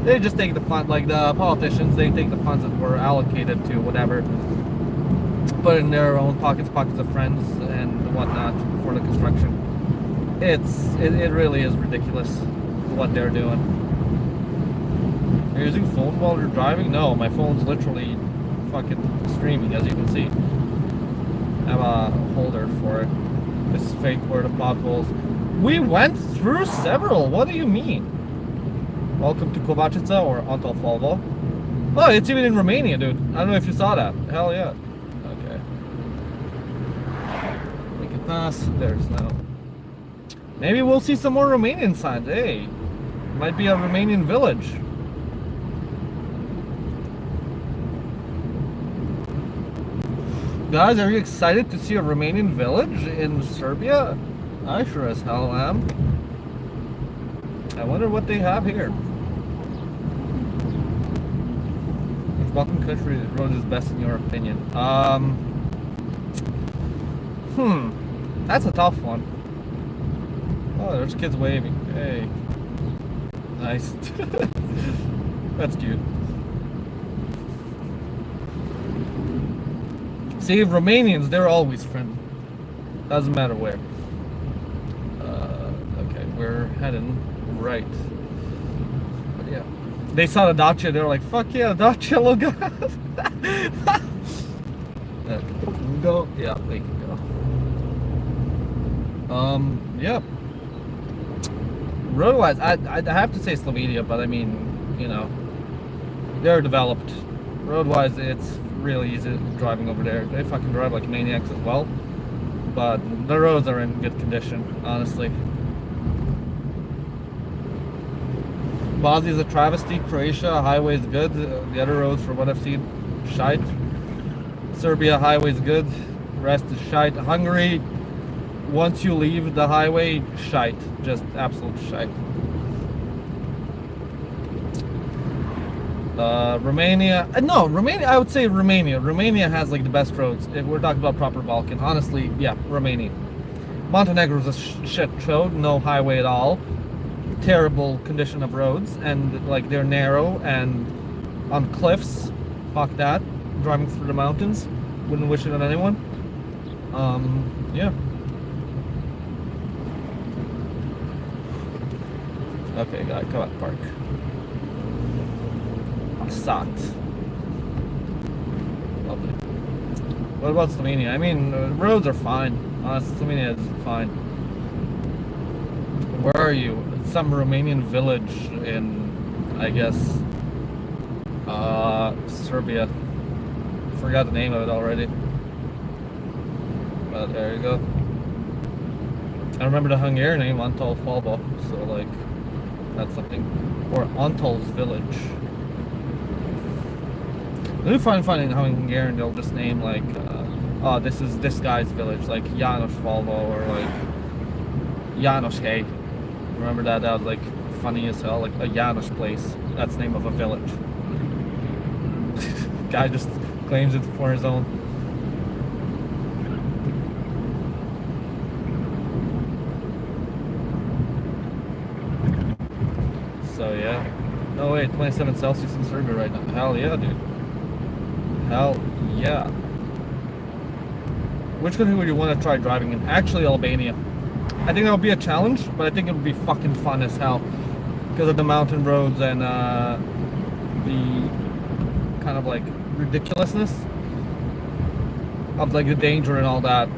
They just take the fund, like the politicians, they take the funds that were allocated to whatever, put it in their own pockets of friends and whatnot for the construction. It really is ridiculous what they're doing. You're using phone while you're driving? No, my phone's literally fucking streaming, as you can see. I have a holder for it. This is fake word of potholes. We went through several. What do you mean? Welcome to Kovačica or Antolfalvo. Oh, it's even in Romania, dude. I don't know if you saw that. Hell yeah. Okay. We can pass. There's no. Maybe we'll see some more Romanian signs. Hey, might be a Romanian village. Guys, are you excited to see a Romanian village in Serbia? I sure as hell am. I wonder what they have here. Which Balkan country road is best in your opinion? That's a tough one. Oh, there's kids waving. Hey. Nice. That's cute. See, Romanians, they're always friendly. Doesn't matter where. Okay, we're heading right. But yeah. They saw the Dacia, they were like, fuck yeah, Dacia, look at it. Can we go? Yeah, we can go. Yeah. Road-wise, I have to say Slovenia, but I mean, you know, they're developed. Road-wise, it's really easy driving over there. They fucking drive like maniacs as well, but the roads are in good condition, honestly. Bosnia is a travesty. Croatia, highway is good. The other roads, from what I've seen, shite. Serbia, highway is good. Rest is shite. Hungary, once you leave the highway, shite. Just absolute shite. Romania, no, Romania, I would say Romania. Romania has like the best roads. If we're talking about proper Balkan, honestly, yeah, Romania. Montenegro is a shit show, no highway at all. Terrible condition of roads, and like they're narrow and on cliffs. Fuck that. Driving through the mountains, wouldn't wish it on anyone. Yeah. Okay, guy, come on, park. Sucked. Lovely. What about Slovenia? I mean, roads are fine. Honestly, Slovenia is fine. Where are you? Some Romanian village in, I guess, Serbia. Forgot the name of it already. But there you go. I remember the Hungarian name, Antolfalvo. So, like, that's something. Or Antol's village. I do find funny how in Hungarian they'll just name like, oh, this is this guy's village, like János Falvo or like János Hay. Remember that? That was like funny as hell, like a János place. That's the name of a village. Guy just claims it for his own. So yeah. No wait, 27 Celsius in Serbia right now. Hell yeah, dude. Hell yeah. Which country would you want to try driving in? Actually, Albania. I think that would be a challenge, but I think it would be fucking fun as hell because of the mountain roads and the kind of like ridiculousness of like the danger and all that.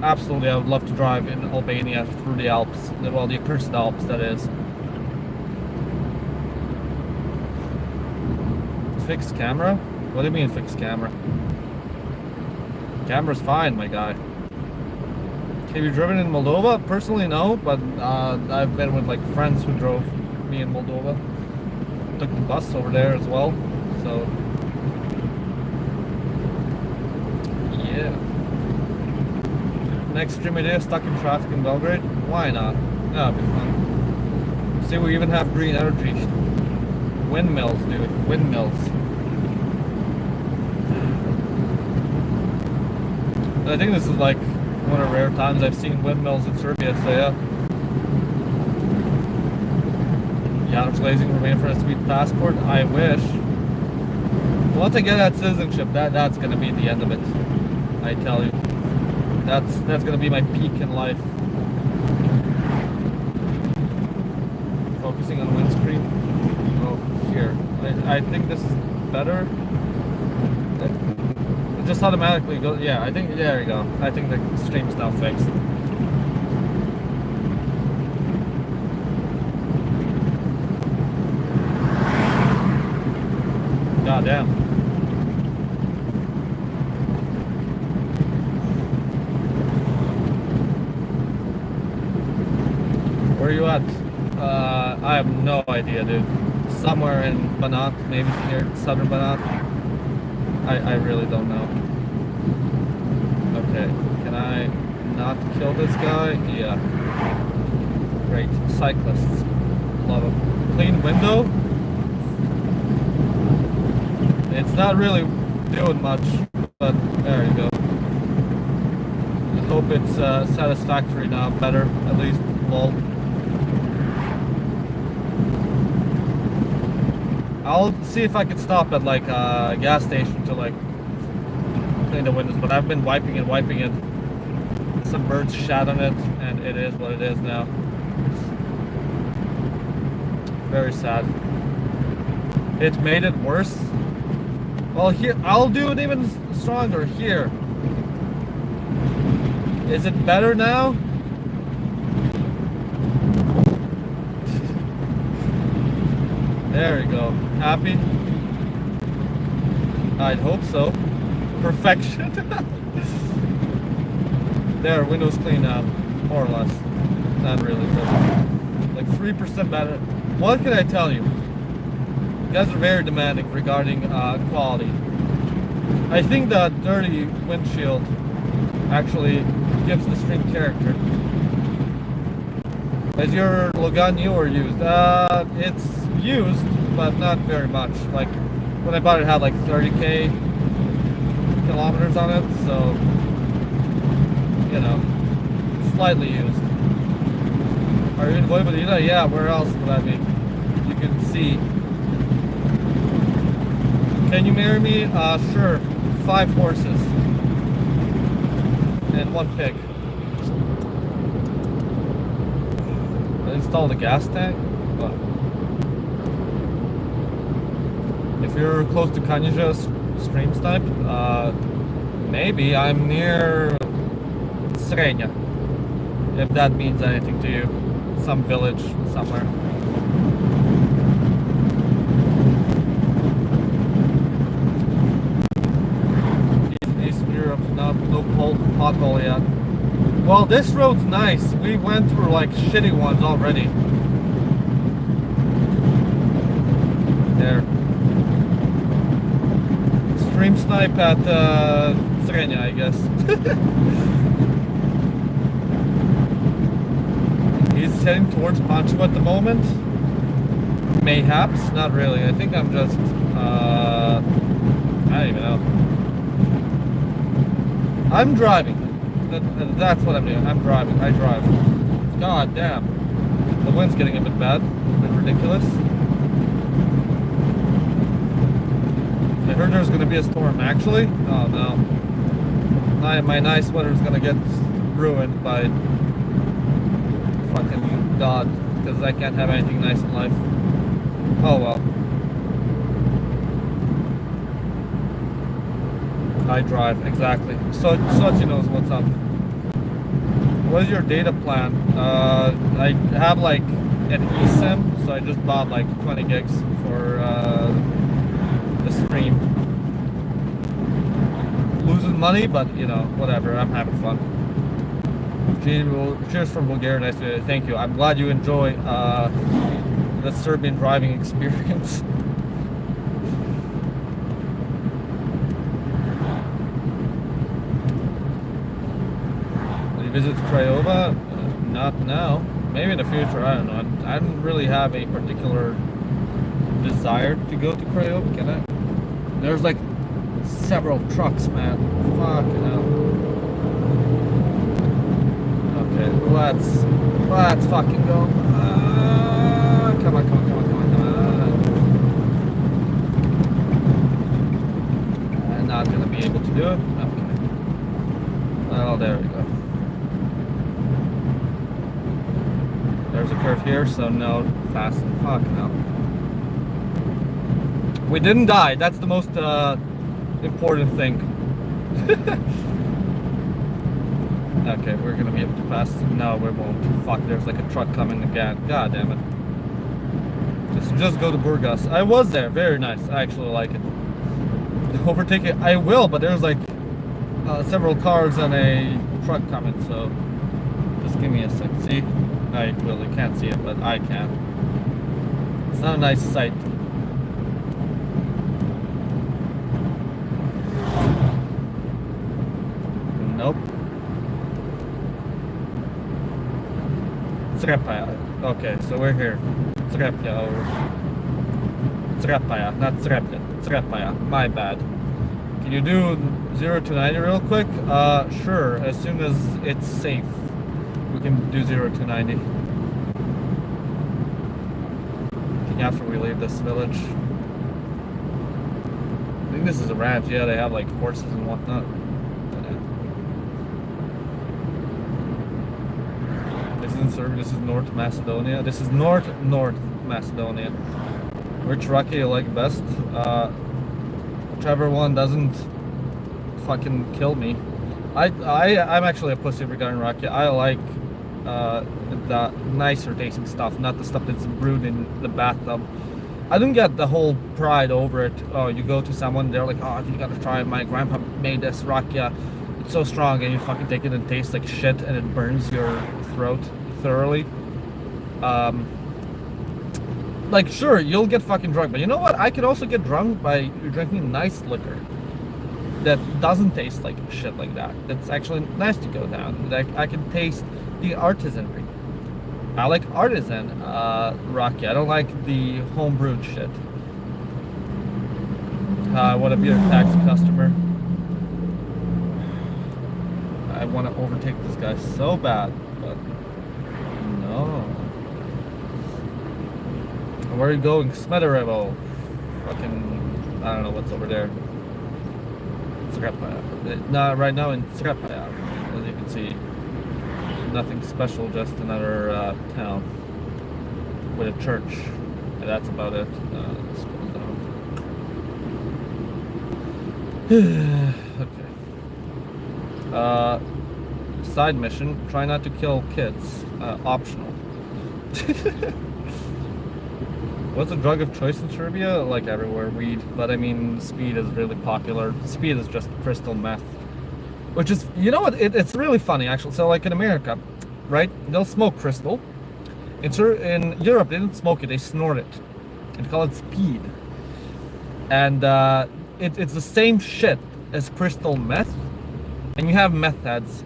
Absolutely, I would love to drive in Albania through the Alps. Well, the accursed Alps, that is. Fixed camera? What do you mean fixed camera? Camera's fine, my guy. Have you driven in Moldova? Personally, no, but I've been with like friends who drove me in Moldova. Took the bus over there as well, so yeah. Next stream idea, stuck in traffic in Belgrade? Why not? That'd be fun. See, we even have green energy. Windmills, dude. Windmills. I think this is like one of the rare times I've seen windmills in Serbia, so yeah. Janusz Glazing remain for a sweet passport. I wish. Once I get that citizenship, that's gonna be the end of it. I tell you. That's gonna be my peak in life. Focusing on windscreen. Oh, here. I think this is better. It just automatically goes. Yeah, I think. There you go. I think the stream's now fixed. God damn. Where are you at? I have no idea, dude. Somewhere in Banat, maybe near southern Banat. I really don't know. Okay, can I not kill this guy? Yeah. Great. Cyclists. Love them. Clean window? It's not really doing much, but there you go. I hope it's satisfactory now. Better, at least. Lol. I'll see if I can stop at like a gas station to like clean the windows, but I've been wiping it. Some birds shat on it, and it is what it is now. Very sad. It made it worse. Well, here, I'll do it even stronger. Here. Is it better now? There we go. Happy? I'd hope so. Perfection. There, windows clean now. More or less. Not really, but like 3% better. What can I tell you? You guys are very demanding regarding quality. I think the dirty windshield actually gives the stream character. Is your Logan new or used? It's used, but not very much. Like, when I bought it, it had like 30k kilometers on it, so, you know, slightly used. Are you in Vojvodina? Yeah, where else would I be? You can see. Can you marry me? Sure. 5 horses. And 1 pig. Install the gas tank? What? If you're close to Kanija stream snipe, maybe. I'm near Srednja, if that means anything to you. Some village somewhere. Eastern Europe, no pothole yet. Well, this road's nice. We went through like shitty ones already. There. Stream snipe at Srednja, I guess. He's heading towards Pančevo at the moment. Mayhaps, not really. I think I'm just I don't even know. I'm driving. That's what I'm doing. I'm driving. I drive. God damn. The wind's getting a bit bad. A bit ridiculous. I heard there's going to be a storm. Actually? Oh no. My nice weather's going to get ruined by fucking God. Because I can't have anything nice in life. Oh well. I drive, exactly. So Sochi knows what's up. What is your data plan? I have like an eSIM, so I just bought like 20 gigs for the stream. Losing money, but you know, whatever. I'm having fun. Cheers from Bulgaria. Nice to thank you. I'm glad you enjoy the Serbian driving experience. Visit Craiova? Not now. Maybe in the future. I don't know. I don't really have a particular desire to go to Craiova. Can I? There's like several trucks, man. Fucking hell. Okay, let's fucking go. Come on. I'm not gonna be able to do it. Okay. Oh, there we go. There's a curve here, so no fast. Fuck no. We didn't die. That's the most important thing. Okay, we're gonna be able to pass. No, we won't. Fuck, there's like a truck coming again. God damn it. Just go to Burgas. I was there. Very nice. I actually like it. Overtake it. I will, but there's like several cars and a truck coming, so just give me a sec. See? I really can't see it, but I can. It's not a nice sight. Nope. Srepaya. Okay, so we're here. Srepaya over. Srepaya, not Srepaya. Srepaya. My bad. Can you do 0 to 90 real quick? Sure. As soon as it's safe. We can do 0 to 90. After we leave this village. I think this is a ranch. Yeah, they have like horses and whatnot. This isn't Serbia. This is North Macedonia. This is North Macedonia. Which Rocky you like best? Whichever one doesn't fucking kill me. I'm actually a pussy regarding Rocky. I like the nicer tasting stuff, not the stuff that's brewed in the bathtub. I don't get the whole pride over it. Oh, you go to someone, they're like, oh, you gotta try it. My grandpa made this rakia. It's so strong, and you fucking take it and it tastes like shit, and it burns your throat thoroughly. Like, sure, you'll get fucking drunk, but you know what? I could also get drunk by drinking nice liquor that doesn't taste like shit like that. It's actually nice to go down. Like, I can taste the artisanry. I like artisan rakia. I don't like the homebrewed shit. I want to be a taxi customer. I want to overtake this guy so bad, but no. Where are you going? Smederevo. Fucking, I don't know what's over there. Srepaya. Not right now in Srepaya, as you can see. Nothing special, just another town with a church. And that's about it. Let's go down. Okay. Side mission: try not to kill kids. Optional. What's the drug of choice in Serbia? Like everywhere, weed. But I mean, speed is really popular. Speed is just crystal meth. Which is, you know what, it's really funny actually. So like in America, right, they'll smoke crystal. In Europe, they don't smoke it, they snort it. They call it speed. And it's the same shit as crystal meth. And you have meth heads,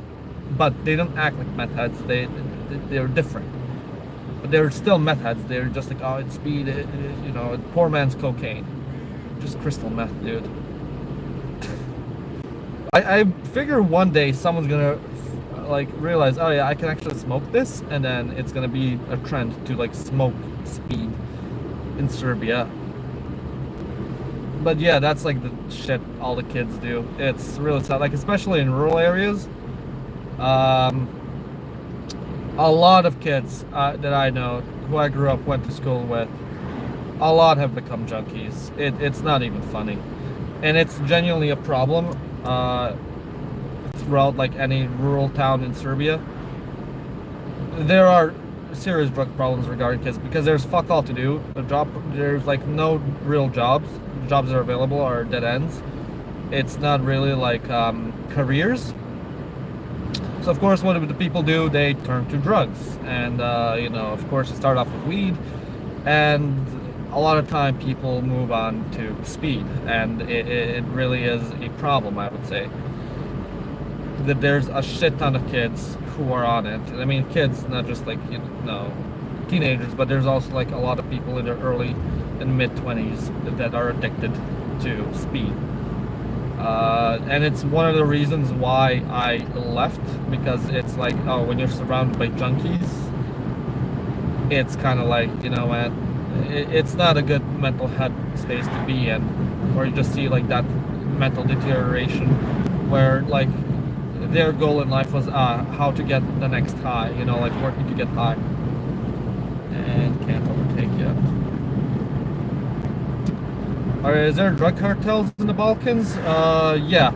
but they don't act like meth heads, they're different. But they're still meth heads, they're just like, oh, it's speed, you know, poor man's cocaine. Just crystal meth, dude. I figure one day someone's gonna like realize, oh yeah, I can actually smoke this, and then it's gonna be a trend to like smoke speed in Serbia. But yeah, that's like the shit all the kids do. It's really sad, like especially in rural areas. A lot of kids that I know, who I grew up, went to school with, a lot have become junkies. It's not even funny. And it's genuinely a problem uh, throughout like any rural town in Serbia. There are serious drug problems regarding kids because there's fuck all to do. There's like no real jobs. The jobs that are available are dead ends. It's not really like careers. So of course, what do the people do? They turn to drugs, and of course, it start off with weed, and a lot of time people move on to speed, and it really is a problem, I would say. That there's a shit ton of kids who are on it. I mean, kids, not just like teenagers, but there's also like a lot of people in their early and mid 20s that are addicted to speed. And it's one of the reasons why I left, because it's like, oh, when you're surrounded by junkies, it's kind of like, it's not a good mental head space to be in, where you just see like that mental deterioration, where like their goal in life was how to get the next high, like working to get high, and can't overtake yet. Is there drug cartels in the Balkans? Yeah.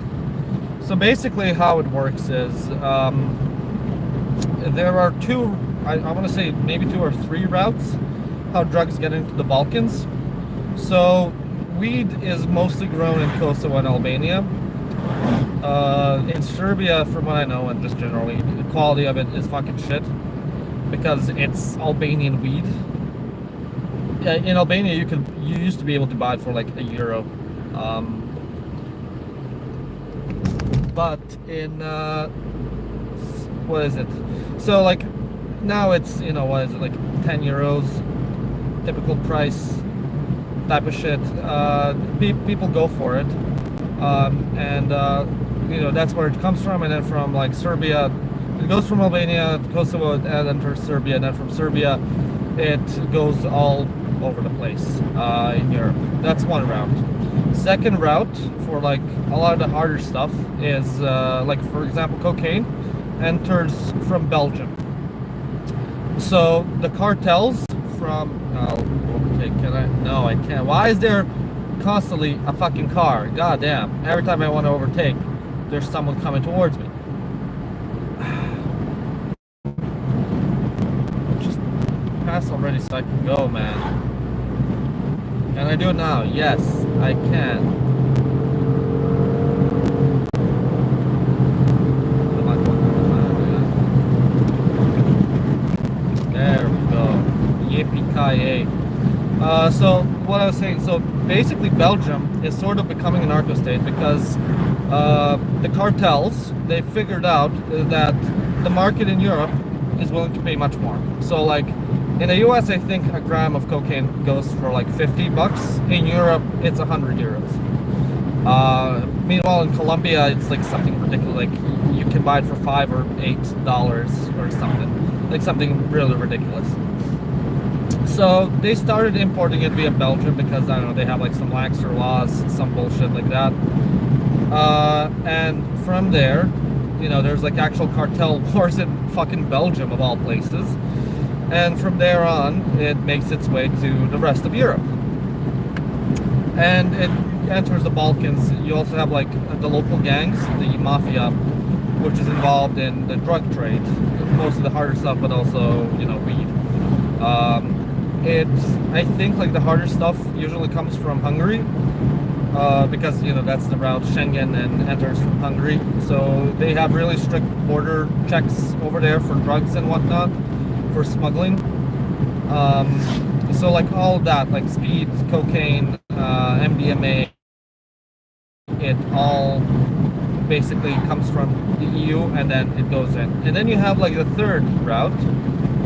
So basically how it works is there are two, I want to say maybe 2 or 3 routes how drugs get into the Balkans. So weed is mostly grown in Kosovo and Albania. In Serbia, from what I know, and just generally, the quality of it is fucking shit because it's Albanian weed. In Albania, you used to be able to buy it for like €1. But in what is it? So like now it's what is it, like €10, typical price type of shit. People go for it, and that's where it comes from. And then from like Serbia, it goes from Albania to Kosovo and enters Serbia, and then from Serbia it goes all over the place in Europe. That's one route. Second route for like a lot of the harder stuff is like, for example, cocaine enters from Belgium. So the cartels from okay, can I? No, I can't. Why is there constantly a fucking car? God damn! Every time I want to overtake, there's someone coming towards me. Just pass already so I can go, man. Can I do it now? Yes, I can. There we go. Yippee-ki-yay. So what I was saying, so basically Belgium is sort of becoming a narco state because the cartels, they figured out that the market in Europe is willing to pay much more. So like in the US, I think a gram of cocaine goes for like $50. In Europe, it's €100. Meanwhile, in Colombia, it's like something ridiculous. Like you can buy it for $5 or $8 or something, like something really ridiculous. So they started importing it via Belgium because I don't know, they have like some laxer laws, some bullshit like that. And from there, there's like actual cartel wars in fucking Belgium of all places. And from there on, it makes its way to the rest of Europe. And it enters the Balkans. You also have like the local gangs, the mafia, which is involved in the drug trade, most of the harder stuff, but also, weed. I think like the harder stuff usually comes from Hungary, because that's the route Schengen and enters from Hungary. So they have really strict border checks over there for drugs and whatnot, for smuggling. So like all of that, like speed, cocaine, MDMA, it all basically comes from the EU and then it goes in. And then you have like the third route,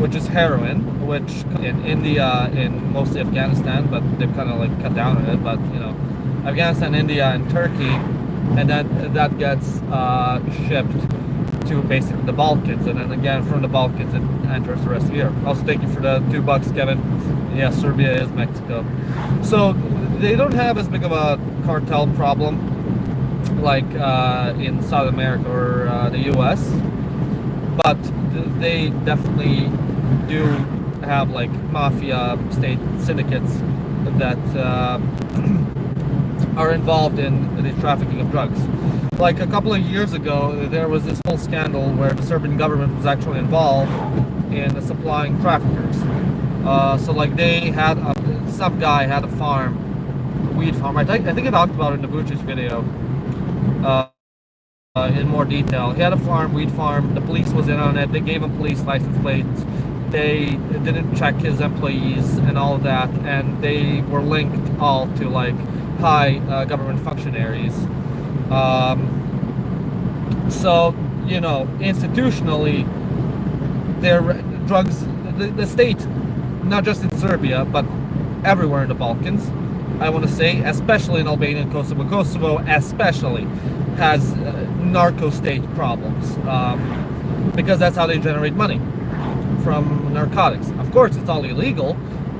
which is heroin, which in India, in mostly Afghanistan, but they've kind of like cut down on it, but Afghanistan, India, and Turkey, and then that gets shipped to basically the Balkans, and then again from the Balkans it enters the rest of Europe. Also, thank you for the $2, Kevin. Yeah, Serbia is Mexico. So they don't have as big of a cartel problem like in South America or the US, but they definitely do have like mafia state syndicates that are involved in the trafficking of drugs. Like a couple of years ago, there was this whole scandal where the Serbian government was actually involved in supplying traffickers. So like they had some guy had a farm, weed farm. I think I talked about it in the Vucic video uh, in more detail. He had a farm, weed farm. The police was in on it. They gave him police license plates. They didn't check his employees and all of that, and they were linked all to like high government functionaries. So, you know, institutionally, their drugs, the state, not just in Serbia, but everywhere in the Balkans, I want to say, especially in Albania and Kosovo. Kosovo especially has narco state problems because that's how they generate money, from narcotics. Of course, it's all illegal,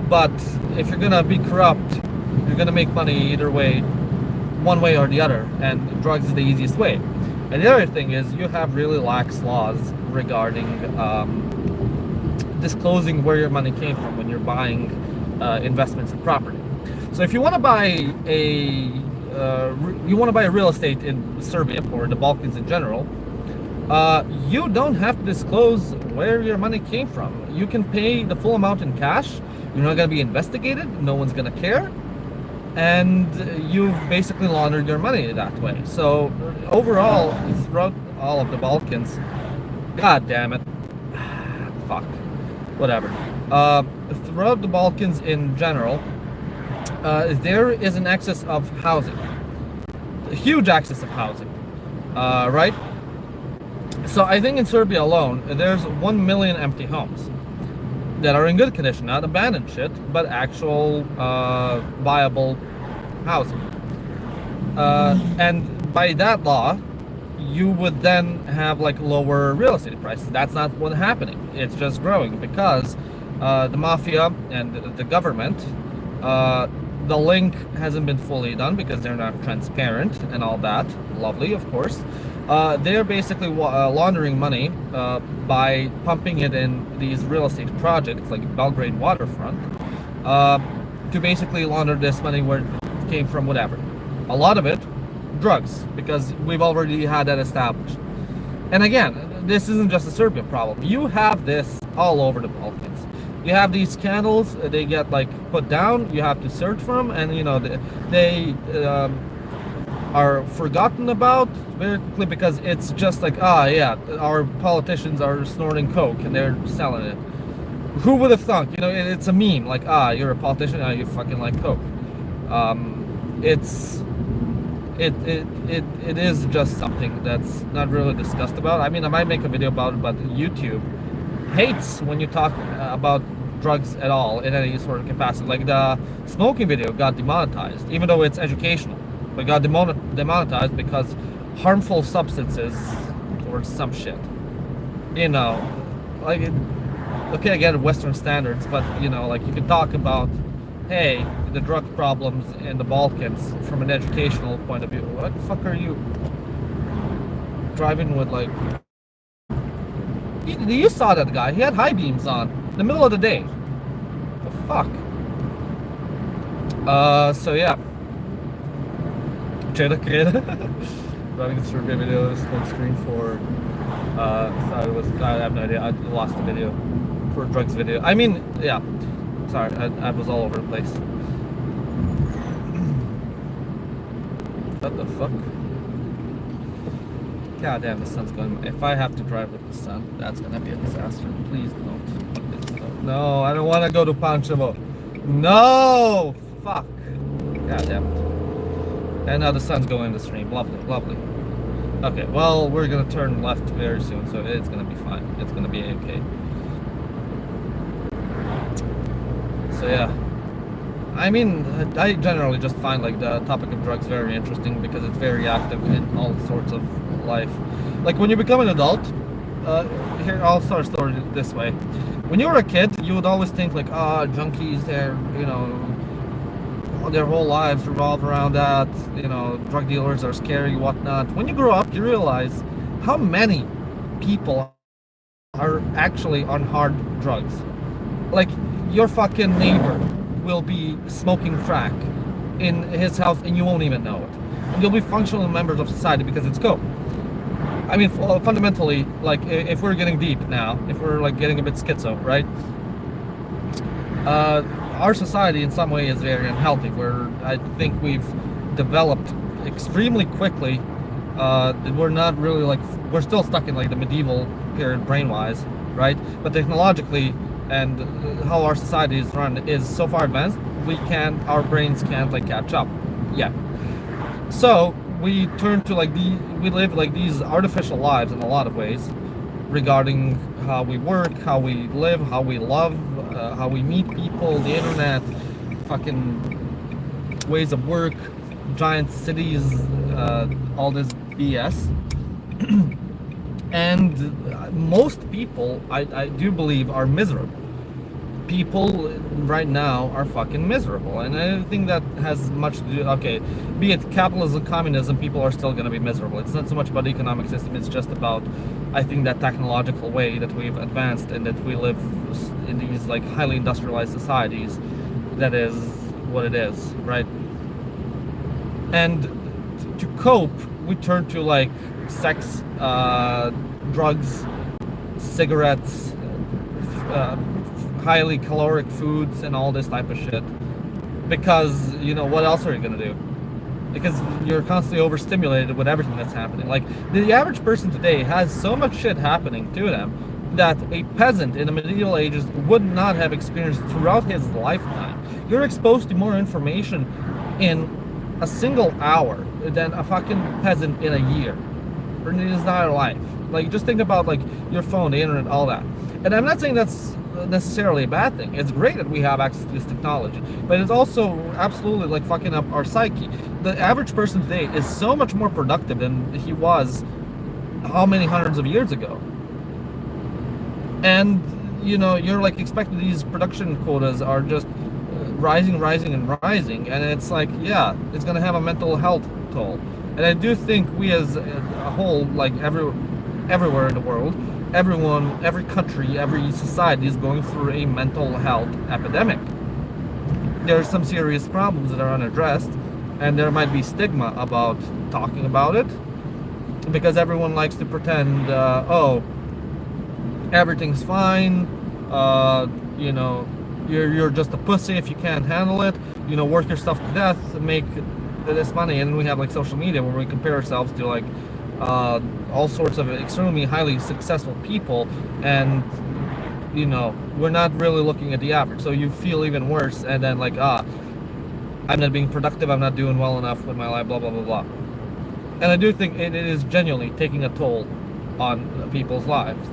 but if you're gonna be corrupt, you're gonna make money either way, one way or the other, and drugs is the easiest way. And the other thing is you have really lax laws regarding disclosing where your money came from when you're buying investments in property. So if you want to buy a real estate in Serbia or the Balkans in general, you don't have to disclose where your money came from. You can pay the full amount in cash. You're not going to be investigated. No one's going to care. And you've basically laundered your money that way. So overall, throughout all of the Balkans, god damn it, fuck, whatever. Throughout the Balkans in general, there is an excess of housing, a huge excess of housing, right? So I think in Serbia alone, there's 1 million empty homes that are in good condition, not abandoned shit, but actual viable housing. And by that law, you would then have like lower real estate prices. That's not what's happening. It's just growing because the mafia and the government, the link hasn't been fully done because they're not transparent and all that. Lovely, of course. They're basically laundering money by pumping it in these real estate projects like Belgrade waterfront to basically launder this money where it came from, whatever. A lot of it, drugs, because we've already had that established. And again, this isn't just a Serbia problem. You have this all over the Balkans. You have these scandals, they get like put down, you have to search for them, and you know, they are forgotten about very quickly because it's just like, yeah, our politicians are snorting coke and they're selling it. Who would have thought? You know, it's a meme, like, you're a politician, you fucking like coke. It is just something that's not really discussed about. I mean, I might make a video about it, but YouTube hates when you talk about drugs at all in any sort of capacity. Like the smoking video got demonetized, even though it's educational. But got demonetized because harmful substances or some shit. You know, like, okay, I get Western standards, but you know, like you can talk about, hey, the drug problems in the Balkans from an educational point of view. What the fuck are you driving with? Like, you saw that guy. He had high beams on in the middle of the day. The fuck. So yeah. Driving a Serbia video, smoke screen for I have no idea, I lost the video for a drugs video. I mean, yeah, sorry, I was all over the place. What the fuck? God damn, the sun's going. If I have to drive with the sun, that's gonna be a disaster. Please don't. No, I don't want to go to Pančevo. No, fuck. God damn it. And now the sun's going in the stream. Lovely, lovely. Okay, well, we're gonna turn left very soon, so it's gonna be fine. It's gonna be okay. So yeah, I mean, I generally just find like the topic of drugs very interesting because it's very active in all sorts of life. Like when you become an adult, here, I'll start a story this way. When you were a kid, you would always think like, junkies, they're, you know, their whole lives revolve around that, you know, drug dealers are scary, whatnot. When you grow up, you realize how many people are actually on hard drugs. Like, your fucking neighbor will be smoking crack in his house and you won't even know it. you'll be functional members of society because it's cope. I mean, fundamentally, like if we're getting deep now, if we're like getting a bit schizo, right? Our society in some way is very unhealthy. Where I think we've developed extremely quickly. We're not really like, we're still stuck in like the medieval period brain-wise, right? But technologically and how our society is run is so far advanced, our brains can't like catch up yet. So we turn to like we live like these artificial lives in a lot of ways, regarding how we work, how we live, how we love, how we meet people, the internet, fucking ways of work, giant cities, all this BS. And most people, I do believe, are miserable. People right now are fucking miserable, and I think that has much to do, okay, be it capitalism, communism, people are still going to be miserable. It's not so much about the economic system, it's just about, I think, that technological way that we've advanced and that we live in these like highly industrialized societies. That is what it is, right? And to cope, we turn to like sex, drugs, cigarettes, highly caloric foods, and all this type of shit. Because, you know, what else are you gonna do? Because you're constantly overstimulated with everything that's happening. Like, the average person today has so much shit happening to them that a peasant in the medieval ages would not have experienced throughout his lifetime. You're exposed to more information in a single hour than a fucking peasant in a year or in his entire life. Like, just think about like your phone, the internet, all that. And I'm not saying that's necessarily a bad thing. It's great that we have access to this technology, but it's also absolutely like fucking up our psyche. The average person today is so much more productive than he was how many hundreds of years ago. And you know, you're like expecting these production quotas are just rising, and it's like, yeah, it's gonna have a mental health toll. And I do think we as a whole, like everywhere in the world, everyone, every country, every society is going through a mental health epidemic. There are some serious problems that are unaddressed, and there might be stigma about talking about it, because everyone likes to pretend, oh, everything's fine, you know, you're just a pussy if you can't handle it, you know, work yourself to death to make this money. And we have like social media where we compare ourselves to like all sorts of extremely highly successful people, and you know, we're not really looking at the average, so you feel even worse, and then like, I'm not being productive, I'm not doing well enough with my life, blah blah blah blah. And I do think it is genuinely taking a toll on people's lives,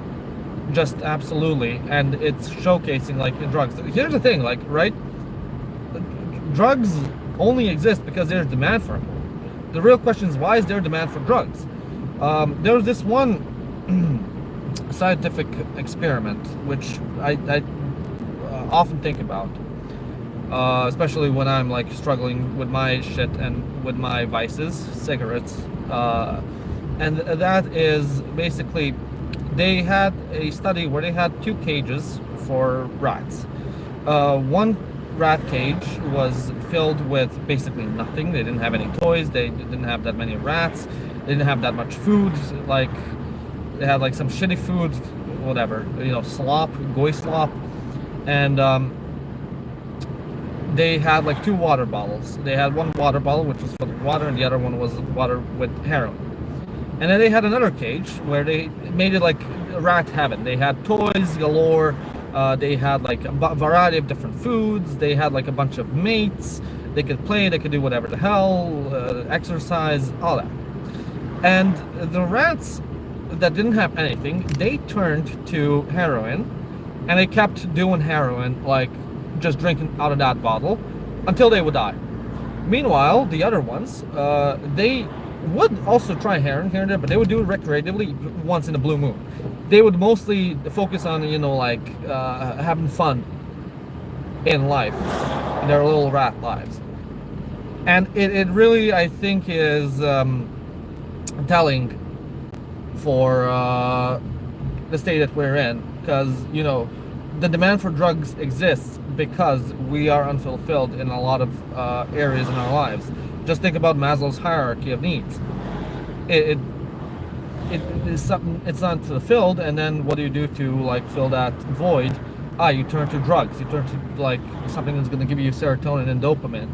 just absolutely. And it's showcasing like the drugs. Here's the thing, like, right, drugs only exist because there's demand for them. The real question is, why is there demand for drugs? There was this one scientific experiment which I often think about, especially when I'm like struggling with my shit and with my vices, cigarettes, and that is basically, they had a study where they had 2 cages for rats. One rat cage was filled with basically nothing. They didn't have any toys, they didn't have that many rats, they didn't have that much food. Like, they had like some shitty food, whatever, you know, slop, goy slop. And they had like 2 water bottles. They had one water bottle which was filled with water, and the other one was water with heroin. And then they had another cage where they made it like rat heaven. They had toys galore, they had like a variety of different foods, they had like a bunch of mates, they could play, they could do whatever the hell, exercise, all that. And the rats that didn't have anything, they turned to heroin, and they kept doing heroin, like just drinking out of that bottle until they would die. Meanwhile, the other ones, they would also try heroin here and there, but they would do it recreatively once in a blue moon. They would mostly focus on, you know, like having fun in life, in their little rat lives. And it really, I think, is telling for the state that we're in, because, you know, the demand for drugs exists because we are unfulfilled in a lot of areas in our lives. Just think about Maslow's hierarchy of needs. It, it it is something, it's not fulfilled, and then what do you do to like fill that void? You turn to drugs, you turn to like something that's going to give you serotonin and dopamine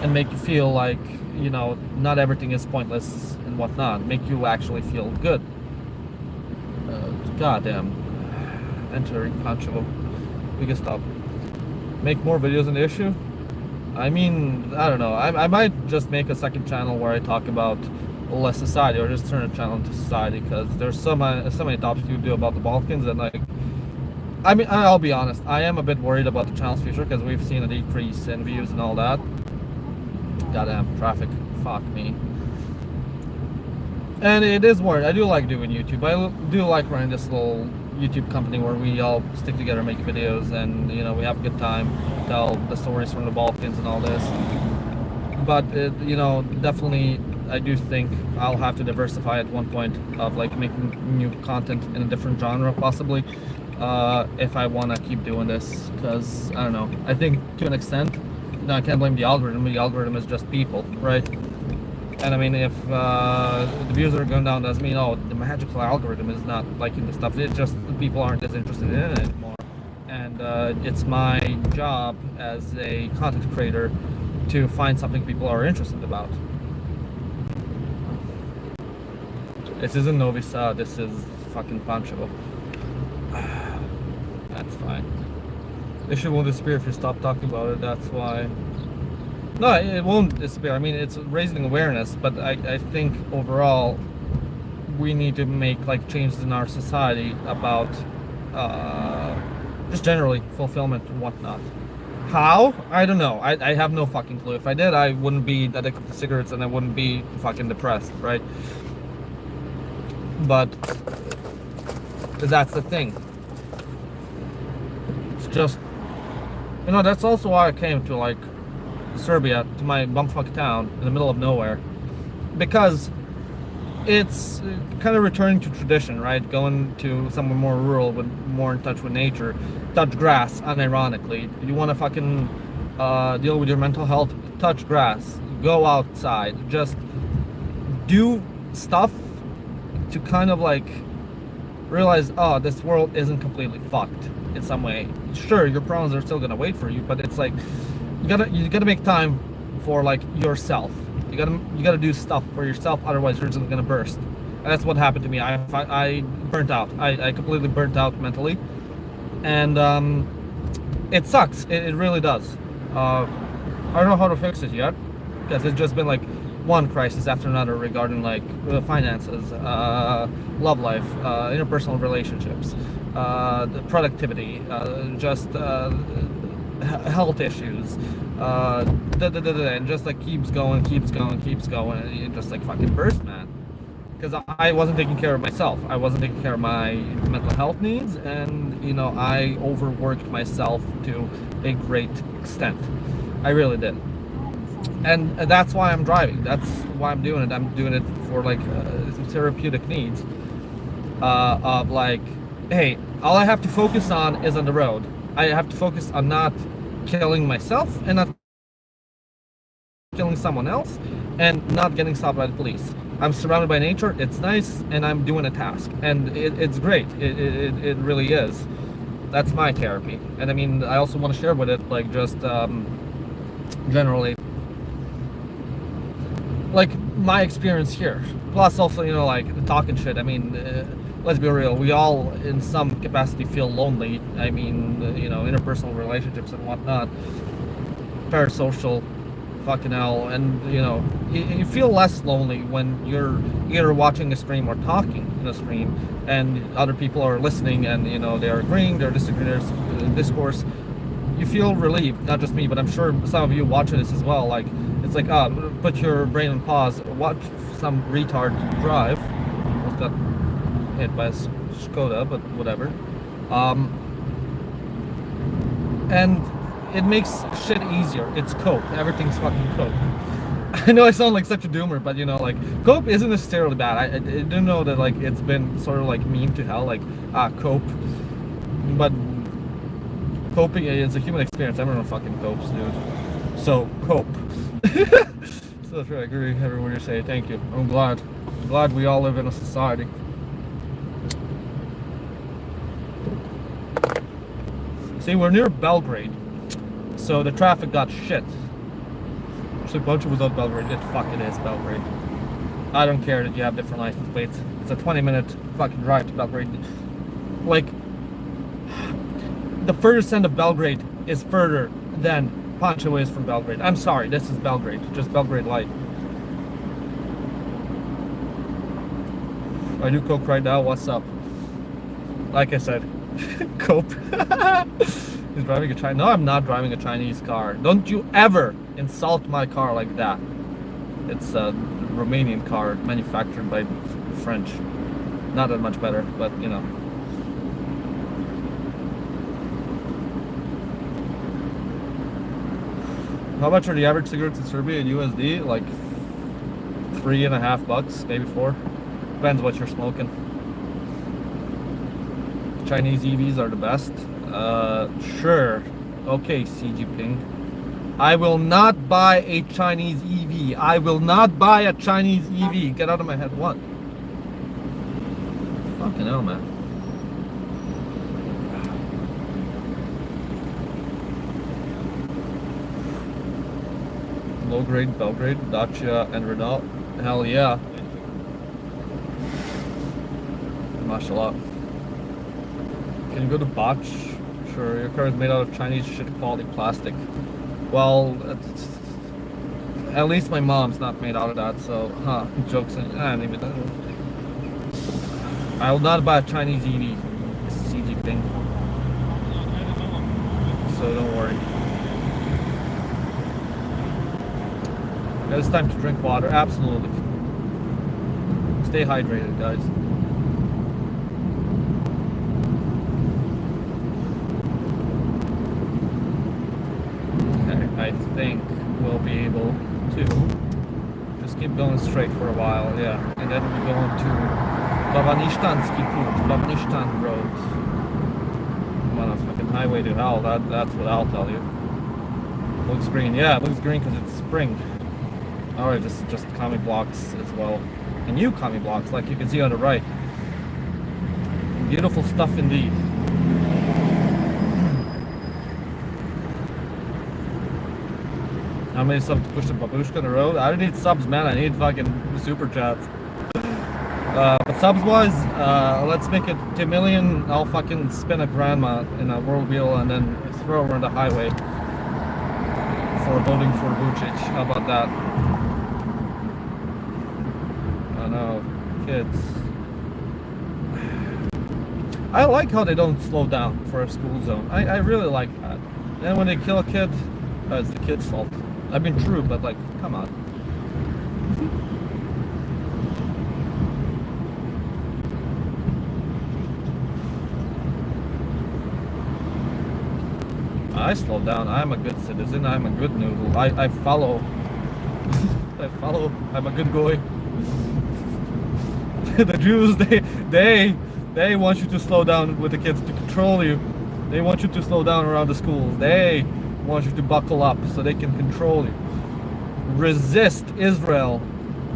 and make you feel like, you know, not everything is pointless and whatnot, make you actually feel good. Goddamn, entering Pancho, biggest up. Make more videos on the issue. I mean, I don't know, I might just make a second channel where I talk about less society, or just turn a channel into society, because there's so many topics you do about the Balkans, and like, I mean, I'll be honest, I am a bit worried about the channel's future because we've seen a decrease in views and all that. Goddamn traffic, fuck me. And it is worried. I do like doing YouTube. I do like running this little YouTube company where we all stick together, make videos, and you know, we have a good time, tell the stories from the Balkans and all this. But you know, definitely, I do think I'll have to diversify at one point of like making new content in a different genre, possibly, if I want to keep doing this. Because I don't know, I think to an extent, no, I can't blame the algorithm. The algorithm is just people, right? And I mean, if the views are going down, doesn't mean, oh, the magical algorithm is not liking the stuff. It's just people aren't as interested in it anymore. And it's my job as a content creator to find something people are interested about. This isn't Novi Sad, this is fucking Pancho. That's fine. Issue won't disappear if you stop talking about it, that's why. No, it won't disappear. I mean, it's raising awareness, but I think overall we need to make like changes in our society about just generally fulfillment and whatnot. How? I don't know. I have no fucking clue. If I did, I wouldn't be addicted to cigarettes and I wouldn't be fucking depressed, right? But that's the thing. It's just, you know, that's also why I came to like Serbia, to my bumfuck town in the middle of nowhere, because it's kind of returning to tradition, right? Going to somewhere more rural, with more in touch with nature, touch grass. Unironically, you want to fucking deal with your mental health, touch grass, go outside, just do stuff to kind of like realize, oh, this world isn't completely fucked in some way. Sure, your problems are still gonna wait for you, but it's like you gotta make time for like yourself. You gotta do stuff for yourself, otherwise you're just gonna burst. And that's what happened to me. I burnt out. I completely burnt out mentally, and it sucks. It really does. I don't know how to fix it yet, because it's just been like one crisis after another regarding like finances, love life, interpersonal relationships, productivity, just health issues, and just like keeps going, and it just like fucking burst, man. Because I wasn't taking care of myself. I wasn't taking care of my mental health needs, and you know, I overworked myself to a great extent. I really did. And that's why I'm driving. That's why I'm doing it. I'm doing it for like therapeutic needs. Of like, hey, all I have to focus on is on the road. I have to focus on not killing myself and not killing someone else and not getting stopped by the police. I'm surrounded by nature. It's nice, and I'm doing a task, and it's great. It really is. That's my therapy. And I mean, I also want to share with it, like, just generally, like my experience here, plus also, you know, like the talking shit. I mean, let's be real, we all in some capacity feel lonely. I mean, you know, interpersonal relationships and whatnot, parasocial, fucking hell. And you know, you feel less lonely when you're either watching a stream or talking in a stream, and other people are listening, and you know, they're agreeing, they're disagreeing, there's discourse. You feel relieved. Not just me, but I'm sure some of you watching this as well. Like, it's like, put your brain on pause, watch some retard drive. Almost got hit by a Skoda, but whatever. And it makes shit easier. It's cope. Everything's fucking cope. I know I sound like such a doomer, but you know, like, cope isn't necessarily bad. I didn't know that, like, it's been sort of like meme to hell, like, cope. But coping is a human experience. Everyone fucking copes, dude. So, cope. So true. I agree with everyone you say. Thank you. I'm glad. I'm glad we all live in a society. See, we're near Belgrade, so the traffic got shit. Actually, Buncha was out Belgrade. It fucking is Belgrade. I don't care that you have different license plates. It's a 20-minute fucking drive to Belgrade. Like, the furthest end of Belgrade is further than Pancho is from Belgrade. I'm sorry, this is Belgrade. Just Belgrade light. I do coke right now. What's up? Like I said, cope. He's driving a Chinese. No, I'm not driving a Chinese car. Don't you ever insult my car like that. It's a Romanian car manufactured by French. Not that much better, but you know. How much are the average cigarettes in Serbia in USD? Like $3.50, maybe $4. Depends what you're smoking. Chinese EVs are the best. Sure. Okay, Xi Jinping. I will not buy a Chinese EV. I will not buy a Chinese EV. Get out of my head. What? Fucking hell, man. Low grade, Belgrade, Dacia, and Renault. Hell yeah. Mashallah. Can you go to Botch? Sure, your car is made out of Chinese shit quality plastic. Well, at least my mom's not made out of that, so, jokes and, I don't even know. I will not buy a Chinese EV, Xi Jinping. So don't worry. It's time to drink water, absolutely. Stay hydrated, guys. I think we'll be able to just keep going straight for a while, yeah. And then we're going to Babanishtansky Put, Babanishtan Road. I'm on a fucking highway to hell, that's what I'll tell you. Looks green, yeah, it looks green because it's spring. Alright, just commie blocks as well. And new commie blocks, like you can see on the right. Beautiful stuff indeed. How many subs to push the babushka on the road? I don't need subs, man. I need fucking super chats. But subs wise, let's make it 2 million. I'll fucking spin a grandma in a world wheel and then throw her on the highway for voting for Vucic. How about that? I know, kids. I like how they don't slow down for a school zone. I really like that. And when they kill a kid, it's the kid's fault. I mean, true, but like, come on. I slow down. I'm a good citizen. I'm a good noodle. I follow. I follow. I'm a good boy. The Jews, they want you to slow down with the kids to control you. They want you to slow down around the schools. They want you to buckle up so they can control you. Resist Israel.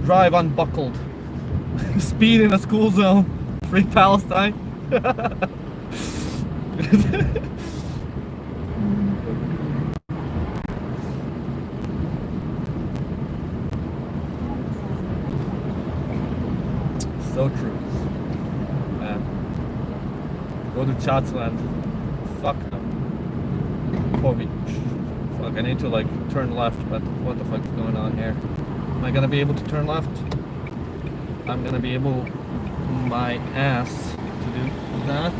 Drive unbuckled. Speed in a school zone. Free Palestine. So true. Man. Go to Chatsland. Fuck them. Kovic. Fuck, I need to like turn left, but what the fuck is going on here? Am I gonna be able to turn left? I'm gonna be able my ass to do that.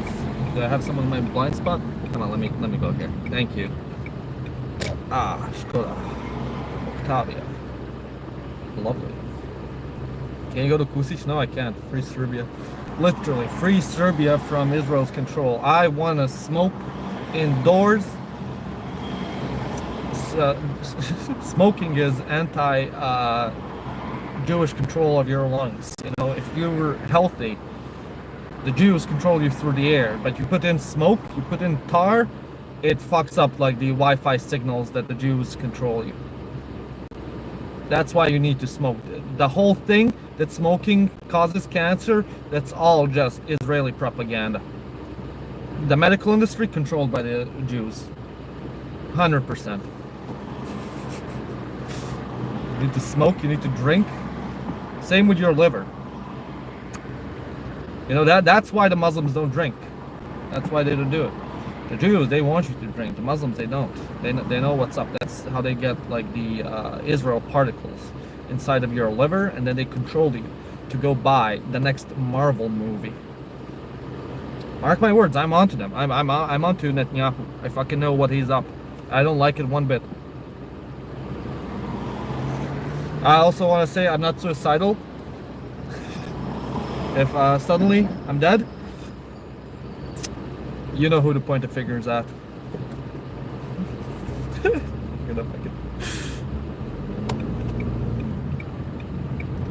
Do I have someone in my blind spot? Come on, let me go here. Thank you. Skoda. Octavia. Lovely. Can you go to Kusic? No, I can't. Free Serbia. Literally, free Serbia from Israel's control. I want to smoke indoors. Smoking is anti-Jewish control of your lungs. You know, if you were healthy, the Jews control you through the air. But you put in smoke, you put in tar, it fucks up like the Wi-Fi signals that the Jews control you. That's why you need to smoke. The whole thing that smoking causes cancer, that's all just Israeli propaganda. The medical industry controlled by the Jews. 100%. You need to smoke, you need to drink. Same with your liver. You know, that's why the Muslims don't drink. That's why they don't do it. The Jews, they want you to drink. The Muslims, they don't. They know what's up. That's how they get like the Israel particles inside of your liver, and then they control you to go buy the next Marvel movie. Mark my words, I'm onto them. I'm onto Netanyahu. I fucking know what he's up. I don't like it one bit. I also want to say I'm not suicidal. If suddenly I'm dead, you know who to point the fingers at.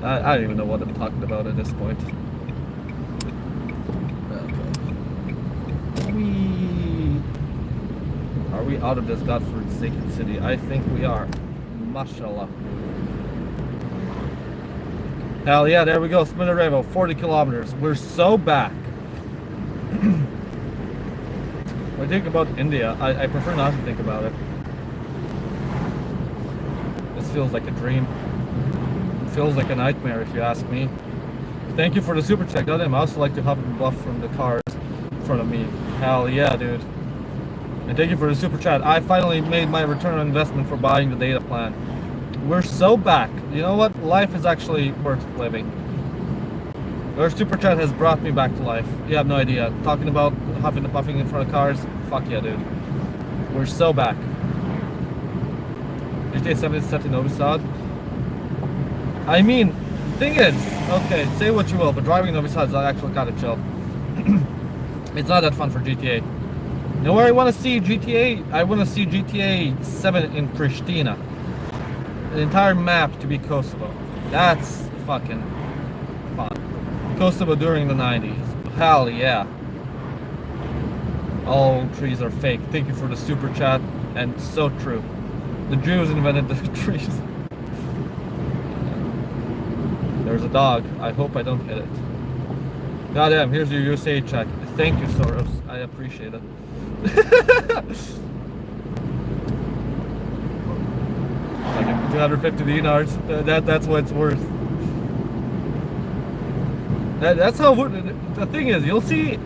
I don't even know what I'm talking about at this point. Are we out of this godforsaken city? I think we are. Mashallah. Hell yeah, there we go. Sminarevo, 40 kilometers. We're so back. When I think about India, I prefer not to think about it. This feels like a dream. It feels like a nightmare, if you ask me. Thank you for the super chat. Goddamn, I also like to hop and bluff from the cars in front of me. Hell yeah, dude. And thank you for the super chat. I finally made my return on investment for buying the data plan. We're so back. You know what? Life is actually worth living. Your super chat has brought me back to life. You have no idea. Talking about huffing and puffing in front of cars. Fuck yeah, dude. We're so back. GTA 7 is set in Novi Sad. I mean, thing is, okay, say what you will, but driving in Novi Sad is actually kind of chill. It's not that fun for GTA. You know where I want to see GTA? I want to see GTA 7 in Pristina. The entire map to be Kosovo. That's fucking fun. Kosovo during the 90s. Hell yeah. All trees are fake. Thank you for the super chat. And so true. The Jews invented the trees. There's a dog. I hope I don't hit it. Goddamn, here's your USA check. Thank you, Soros. I appreciate it. 250 dinars. That's what it's worth. That's how. The thing is, you'll see.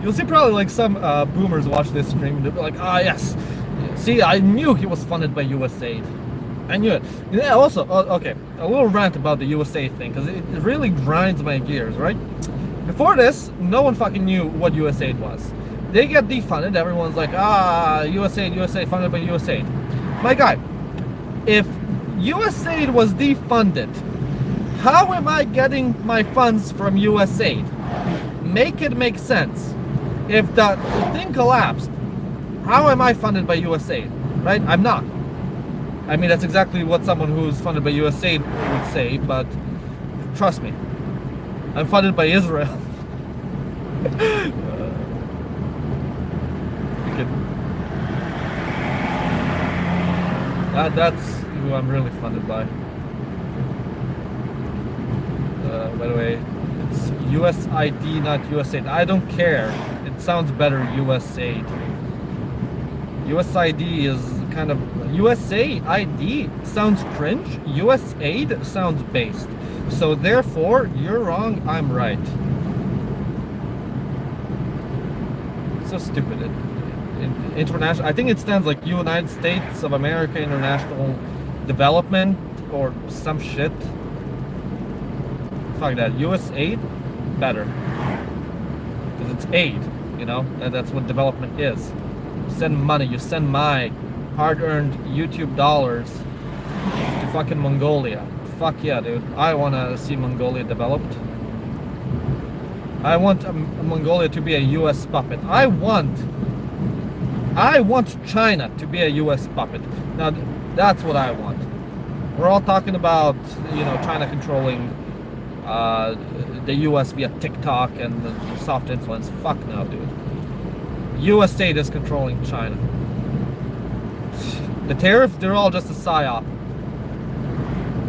You'll see probably like some boomers watch this stream and they'll be like, "Ah, yes. See, I knew he was funded by USAID. I knew it." Yeah. Also, okay, a little rant about the USAID thing because it really grinds my gears, right? Before this, no one fucking knew what USAID was. They get defunded. Everyone's like, ah, USAID funded by USAID. My guy, if USAID was defunded, how am I getting my funds from USAID? Make it make sense. If the thing collapsed, how am I funded by USAID? Right? I'm not. I mean, that's exactly what someone who's funded by USAID would say, but trust me, I'm funded by Israel. That's who I'm really funded by. By the way, it's USID, not USAID. I don't care. It sounds better, USAID. USID is kind of... USAID sounds cringe. USAID sounds based. So therefore, you're wrong, I'm right. So stupid. International, I think it stands like United States of America International Development or some shit. Fuck that. USAID, better. Because it's aid, you know? That's what development is. You send money, you send my hard-earned YouTube dollars to fucking Mongolia. Fuck yeah, dude. I want to see Mongolia developed. I want Mongolia to be a US puppet. I want China to be a US puppet. Now, that's what I want. We're all talking about, you know, China controlling the US via TikTok and the soft influence. Fuck no, dude. US state is controlling China. The tariffs, they're all just a psyop.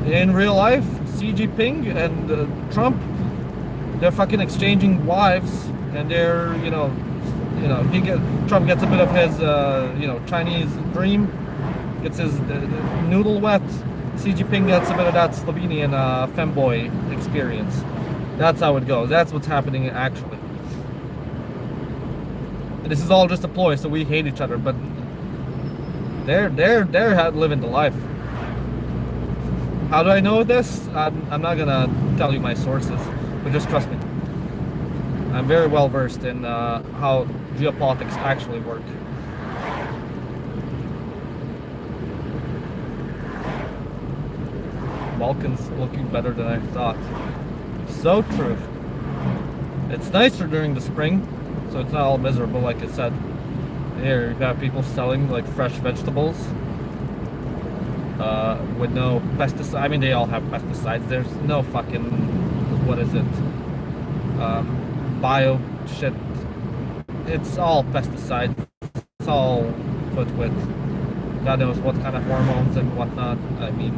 In real life, Xi Jinping and Trump, they're fucking exchanging wives, and they're, Trump gets a bit of his, Chinese dream, gets his noodle wet. Xi Jinping gets a bit of that Slovenian femboy experience. That's how it goes. That's what's happening actually. And this is all just a ploy, so we hate each other, but they're living the life. How do I know this? I'm not gonna tell you my sources, but just trust me. I'm very well versed in how geopolitics actually work. Balkans looking better than I thought. So true. It's nicer during the spring, so it's not all miserable like I said. Here you have people selling like fresh vegetables with no pesticides. I mean, they all have pesticides. There's no fucking, what is it? Bio shit. It's all pesticides. It's all put with God knows what kind of hormones and whatnot. I mean,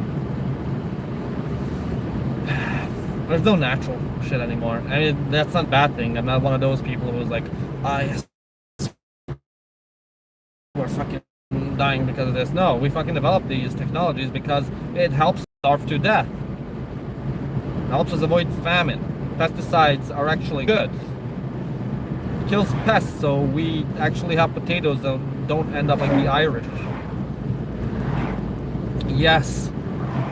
there's no natural shit anymore. I mean, that's not a bad thing. I'm not one of those people who's like, yes, we're fucking dying because of this. No, we fucking developed these technologies because it helps us starve to death. It helps us avoid famine. Pesticides are actually good. It kills pests, so we actually have potatoes that don't end up like the Irish. Yes,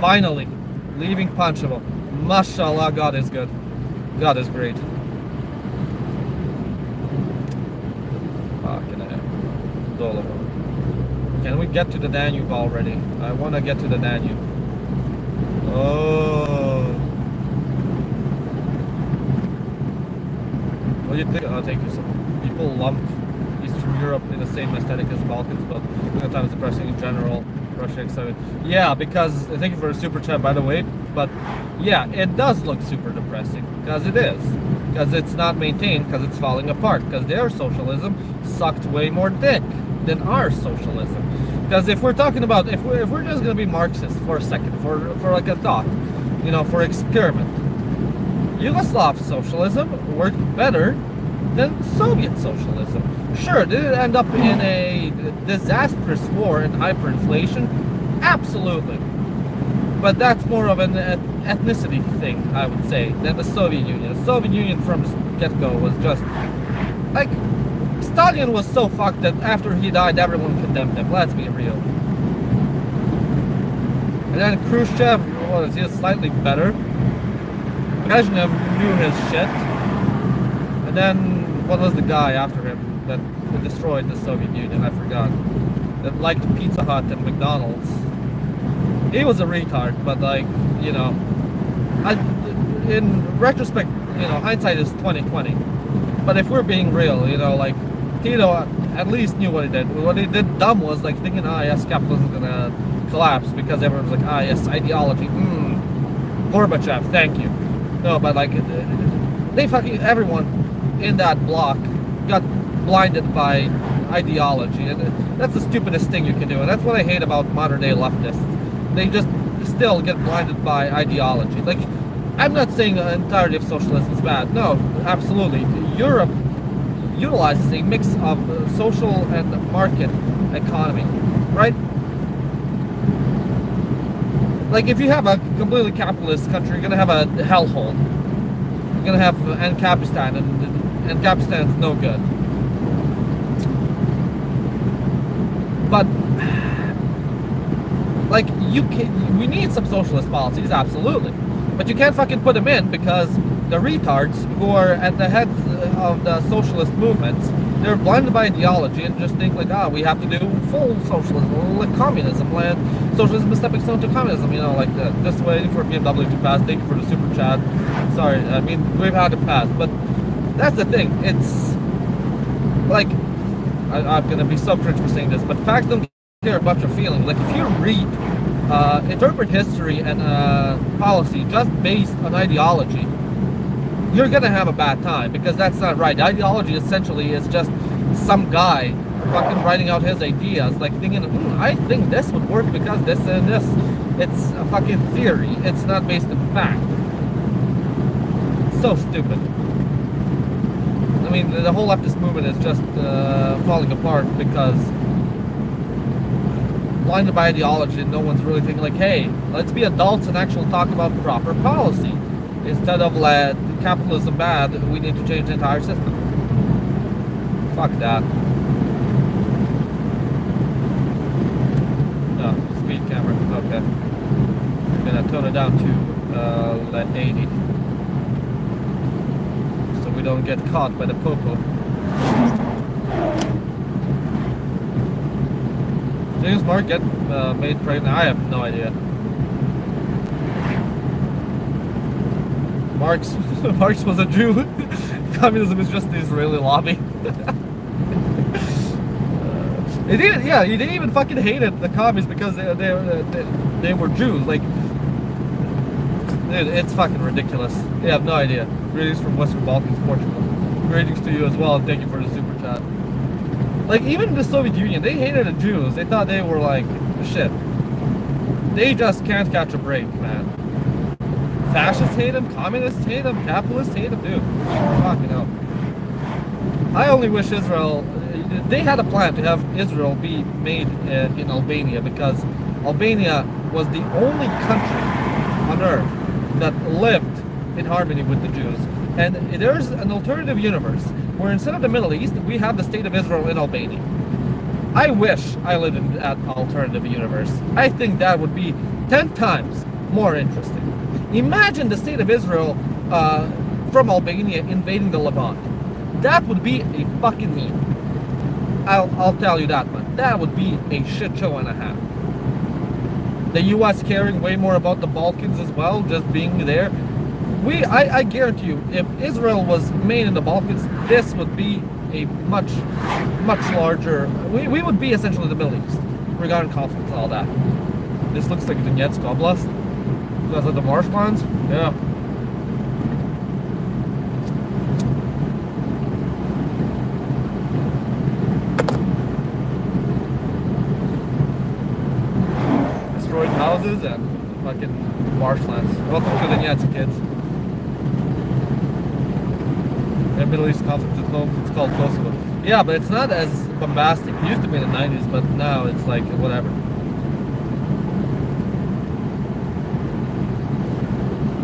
finally, leaving Panchevo. Mashallah, God is good. God is great. Fucking hell. Can we get to the Danube already? I want to get to the Danube. Oh. What do you think? I'll take you some. People lump Eastern Europe in the same aesthetic as Balkans, but I think it's depressing in general. Russia excited. Yeah, because thank you for the super chat, by the way. But yeah, it does look super depressing because it is. Because it's not maintained, because it's falling apart. Because their socialism sucked way more dick than our socialism. Because if we're talking about, if we're just gonna be Marxist for a second, for like a thought, for experiment, Yugoslav socialism worked better than Soviet socialism. Sure, did it end up in a disastrous war and hyperinflation? Absolutely. But that's more of an ethnicity thing, I would say, than the Soviet Union. The Soviet Union from the get-go was just, like, Stalin was so fucked that after he died, everyone condemned him. Let's be real. And then Khrushchev, he was slightly better. Brezhnev knew his shit. And then, what was the guy after him that destroyed the Soviet Union? I forgot. That liked Pizza Hut and McDonald's. He was a retard, but like, in retrospect, hindsight is 20/20. But if we're being real, like Tito at least knew what he did. What he did dumb was like thinking, yes, capitalism is gonna collapse because everyone's like, yes, ideology. Gorbachev, thank you. No, but like, everyone in that block got blinded by ideology, and that's the stupidest thing you can do. And that's what I hate about modern day leftists. They just still get blinded by ideology. Like, I'm not saying the entirety of socialism is bad. No, absolutely. Europe utilizes a mix of social and market economy, right? Like, if you have a completely capitalist country, you're gonna have a hellhole. You're gonna have Ancapistan, and Ancapistan's no good. But like, we need some socialist policies, absolutely. But you can't fucking put them in because the retards who are at the head of the socialist movements, they're blinded by ideology and just think like, we have to do full socialism, like communism, socialism is stepping stone to communism, like that. Just waiting for BMW to pass. Thank you for the super chat. Sorry, I mean, we've had it pass, but that's the thing. It's like, I'm gonna be so cringe for saying this, but facts don't care about your feelings. Like, if you read, interpret history and policy just based on ideology, you're gonna have a bad time, because that's not right. Ideology essentially is just some guy fucking writing out his ideas, like thinking, I think this would work because this and this. It's a fucking theory. It's not based in fact. It's so stupid. I mean, the whole leftist movement is just falling apart because blinded by ideology, and no one's really thinking like, hey, let's be adults and actually talk about proper policy. Instead of let capitalism bad, we need to change the entire system. Fuck that. No, speed camera. Okay. I'm gonna tone it down to 80. So we don't get caught by the popo. James Mark get made pregnant? I have no idea. Marx was a Jew. Communism is just the Israeli lobby. He didn't even fucking hated the communists because they were Jews. Like, dude, it's fucking ridiculous. You have no idea. Greetings from Western Balkans, Portugal. Greetings to you as well, and thank you for the super chat. Like, even the Soviet Union, they hated the Jews. They thought they were like shit. They just can't catch a break, man. Fascists hate them, communists hate them, capitalists hate them, dude. Fucking hell. I only wish Israel, they had a plan to have Israel be made in Albania, because Albania was the only country on earth that lived in harmony with the Jews. And there's an alternative universe where instead of the Middle East, we have the state of Israel in Albania. I wish I lived in that alternative universe. I think that would be 10 times more interesting. Imagine the state of Israel from Albania invading the Levant. That would be a fucking meme. I'll tell you that much. That would be a shit show and a half. The US caring way more about the Balkans as well, just being there. I guarantee you, if Israel was made in the Balkans, this would be a much larger. We would be essentially the Middle East regarding conflicts and all that. This looks like Donetsk Oblast. Because of the marshlands? Yeah. Destroyed houses and fucking marshlands. Welcome to Donetsk, kids. The Middle East conflict at home, it's called Kosovo. Yeah, but it's not as bombastic. It used to be in the 90s, but now it's like whatever.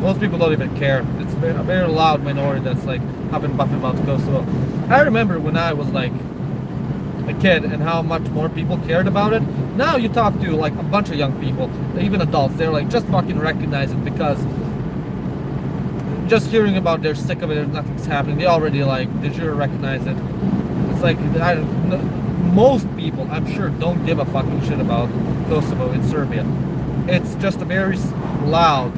Most people don't even care. It's a very loud minority that's like huffing and puffing about Kosovo. I remember when I was like a kid and how much more people cared about it. Now you talk to like a bunch of young people, even adults, they're like just fucking recognize it, because just hearing about they're sick of it and nothing's happening. They already like, they sure recognize it. It's like, most people, I'm sure, don't give a fucking shit about Kosovo in Serbia. It's just a very loud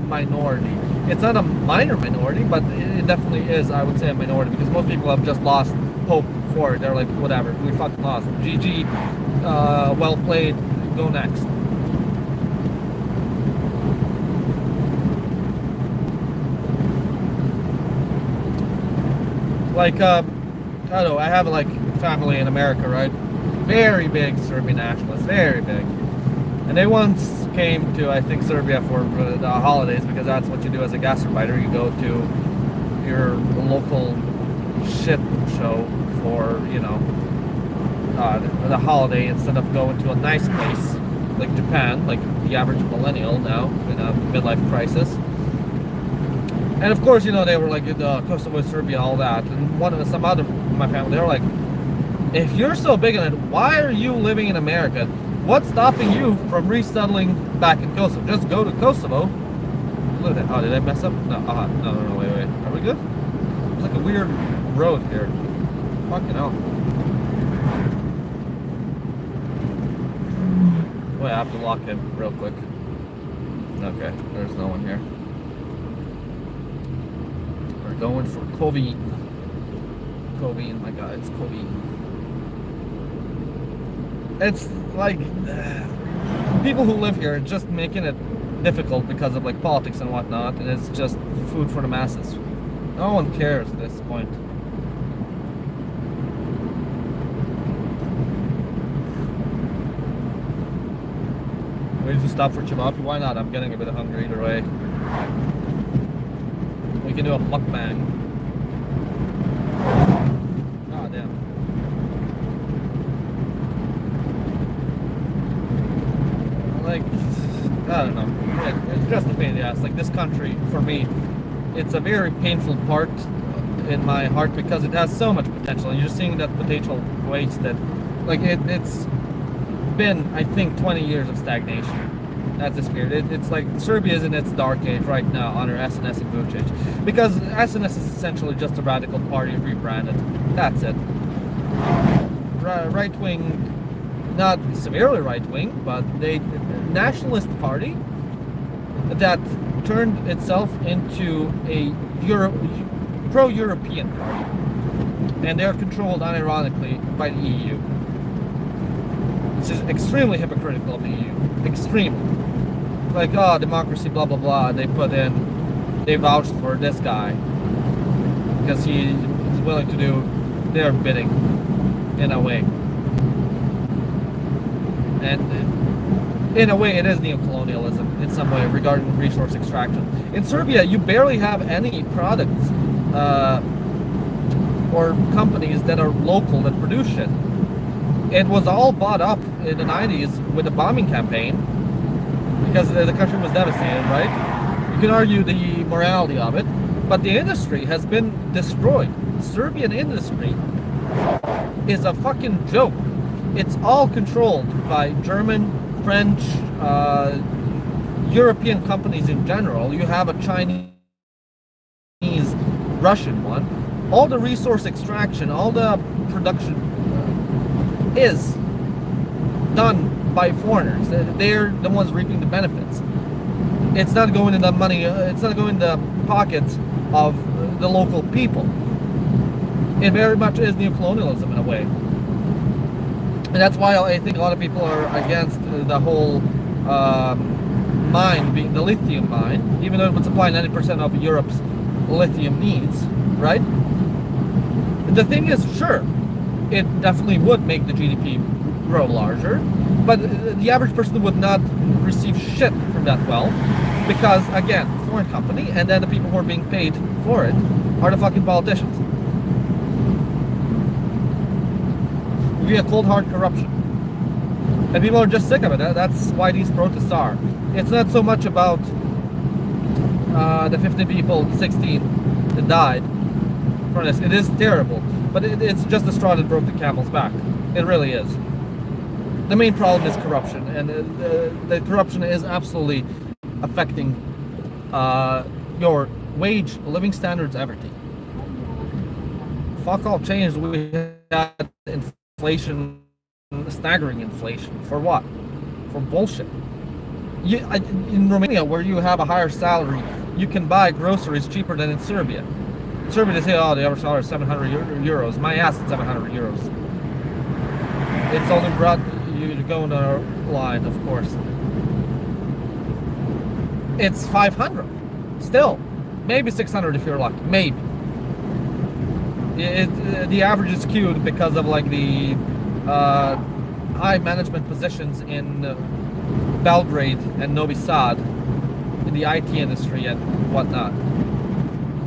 minority. It's not a minor minority, but it definitely is, I would say, a minority, because most people have just lost hope for it. They're like, whatever, we fucking lost. GG, well played, go next. Like, I don't know, I have like family in America, right? Very big Serbian nationalists, very big. And they once came to, I think, Serbia for the holidays, because that's what you do as a gastarbeiter. You go to your local shit show for, you know, the holiday, instead of going to a nice place like Japan, like the average millennial now in a midlife crisis. And of course, you know, they were like, Kosovo, Serbia, all that. And some other in my family, they were like, if you're so big in it, why are you living in America? What's stopping you from resettling back in Kosovo? Just go to Kosovo. Look at that. Oh, did I mess up? No, no, wait. Are we good? It's like a weird road here. Fucking hell. Wait, I have to lock in real quick. Okay, there's no one here. We're going for Kovin. Kovin, my god, it's Kovin. It's like people who live here are just making it difficult because of like politics and whatnot, and it's just food for the masses. No one cares at this point. We need to stop for Chimapi. Why not? I'm getting a bit hungry either way. We can do a mukbang. Oh, damn. Like, I don't know. It's just a pain in the ass. Like, this country, for me, it's a very painful part in my heart because it has so much potential. And you're seeing that potential wasted. Like, it's been, I think, 20 years of stagnation. That's the spirit. It's like Serbia is in its dark age right now under SNS and Vucic. Because SNS is essentially just a radical party rebranded. That's it. Right wing, not severely right wing, but they nationalist party that turned itself into a pro-European party. And they're controlled unironically by the EU. Which is extremely hypocritical of the EU. Extremely. Like, oh, democracy, blah, blah, blah. They vouched for this guy. Because he is willing to do their bidding, in a way. And in a way, it is neocolonialism in some way regarding resource extraction. In Serbia, you barely have any products or companies that are local that produce shit. It was all bought up in the 90s with the bombing campaign because the country was devastated, right? You can argue the morality of it, but the industry has been destroyed. The Serbian industry is a fucking joke. It's all controlled by German, French, European companies in general. You have a Chinese, Russian one. All the resource extraction, all the production is done by foreigners. They're the ones reaping the benefits. It's not going in the money, it's not going in the pockets of the local people. It very much is neocolonialism in a way. And that's why I think a lot of people are against the whole mine being the lithium mine, even though it would supply 90% of Europe's lithium needs, right? The thing is, sure, it definitely would make the GDP grow larger, but the average person would not receive shit from that wealth because, again, foreign company, and then the people who are being paid for it are the fucking politicians. Via cold hard corruption. And people are just sick of it. That's why these protests are. It's not so much about the 15 people, 16 that died from this. It is terrible, but it's just the straw that broke the camel's back. It really is. The main problem is corruption, and the corruption is absolutely affecting your wage, living standards, everything. Fuck all change. We had inflation, staggering inflation. For what? For bullshit. In Romania, where you have a higher salary, you can buy groceries cheaper than in Serbia. In Serbia, they say, oh, the average salary is 700 euros. My ass, it's 700 euros. It's only brought you to go in a line, of course. It's 500. Still. Maybe 600 if you're lucky. Maybe. The average is skewed because of like the high management positions in Belgrade and Novi Sad in the IT industry and whatnot.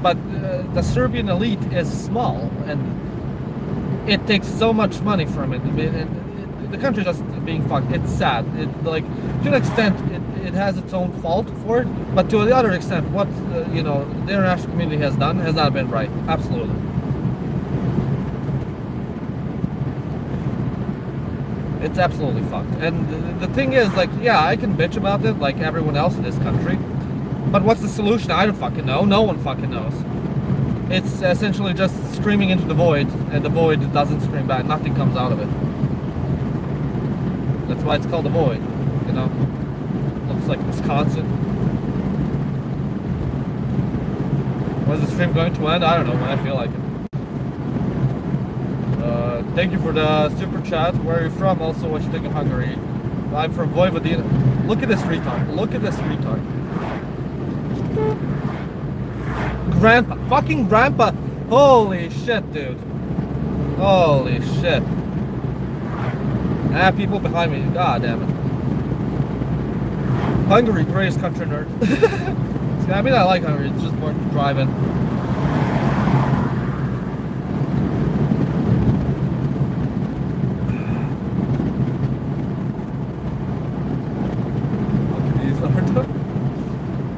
But the Serbian elite is small, and it takes so much money from it. The country just being fucked. It's sad. Like, to an extent, it has its own fault for it, but to the other extent, what the international community has done has not been right. Absolutely. It's absolutely fucked. And the thing is, like, yeah, I can bitch about it like everyone else in this country, but what's the solution? I don't fucking know. No one fucking knows. It's essentially just screaming into the void, and the void doesn't scream back. Nothing comes out of it. That's why it's called the void, you know? Looks like Wisconsin. When's the stream going to end? I don't know, when I feel like it. Thank you for the super chat. Where are you from? Also, what you think of Hungary? I'm from Vojvodina. Look at this retard. Look at this retard. Grandpa. Fucking grandpa. Holy shit, dude. Holy shit. I have people behind me. God damn it. Hungary, greatest country on earth. I mean, I like Hungary. It's just more driving.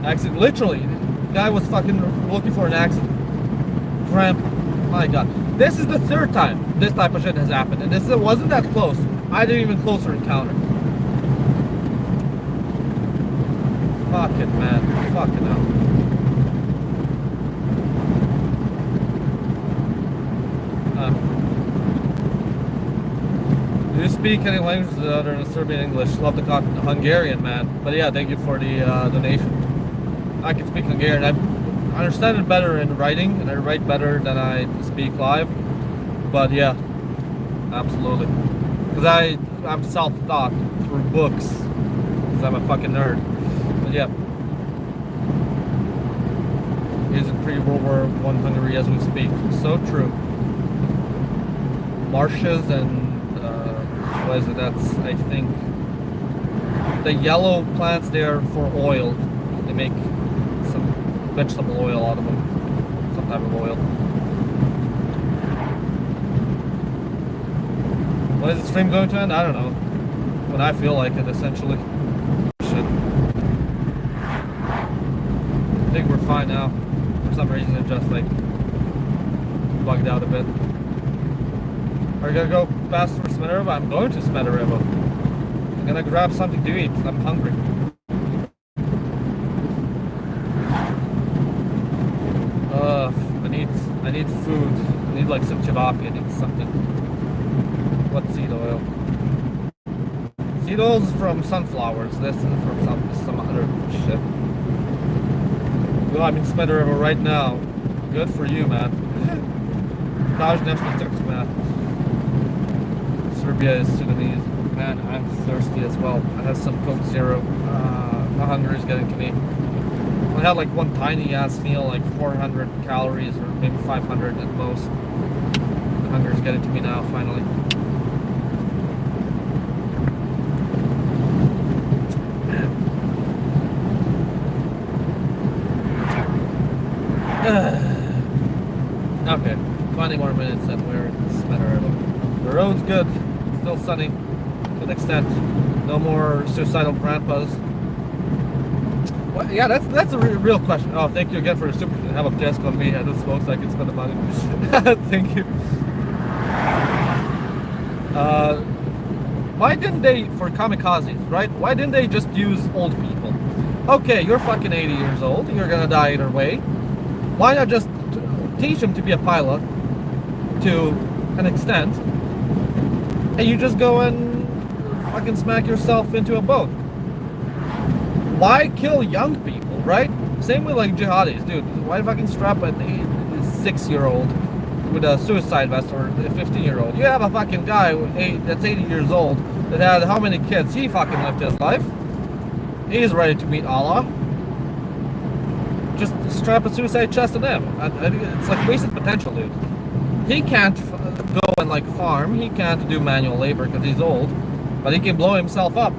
Accident, literally. The guy was fucking looking for an accident. Grandpa, my god. This is the third time this type of shit has happened, and this wasn't that close. I did even closer encounter. Fuck it, man. Fucking hell. Do you speak any languages other than Serbian English? Love the Hungarian, man. But yeah, thank you for the donation. I can speak Hungarian. I understand it better in writing, and I write better than I speak live. But yeah, absolutely. Because I'm self-taught through books. Because I'm a fucking nerd. But yeah. Here's in pre-World War I Hungary as we speak. So true. Marshes and what is it? That's, I think, the yellow plants there for oil. They make some vegetable oil out of them. Some type of oil. When is the stream going to end? I don't know. When I feel like it, essentially. Shit. I think we're fine now. For some reason it just like bugged out a bit. Are you gonna go past for Smederevo? I'm going to Smederevo. I'm gonna grab something to eat. I'm hungry. I need food. I need like some chivapia. I need something. What seed oil? Seed oil is from sunflowers. This is from some other shit. Well, I'm in Smederevo right now. Good for you, man. Serbia is Sudanese. Man, I'm thirsty as well. I have some Coke Zero. My hunger is getting to me. I had like one tiny ass meal, like 400 calories or maybe 500 at most. The hunger is getting to me now, finally. Okay, 20 more minutes and we're in Smederevo. The road's good. It's still sunny to an extent. No more suicidal grandpas. Well, yeah, that's a real question. Oh, thank you again for the super. Have a desk on me. I don't smoke, so I can spend the money. Thank you. Why didn't they, for kamikazes, right? Why didn't they just use old people? Okay, you're fucking 80 years old. You're gonna die either way. Why not just teach them to be a pilot to an extent, and you just go and fucking smack yourself into a boat? Why kill young people, right? Same with like jihadis, dude. Why fucking strap a 6-year-old with a suicide vest or a 15-year-old? You have a fucking guy that's 80 years old that had how many kids? He fucking lived his life. He's ready to meet Allah. Just strap a suicide chest to them. It's like wasted potential, dude. He can't go and like farm. He can't do manual labor because he's old, but he can blow himself up.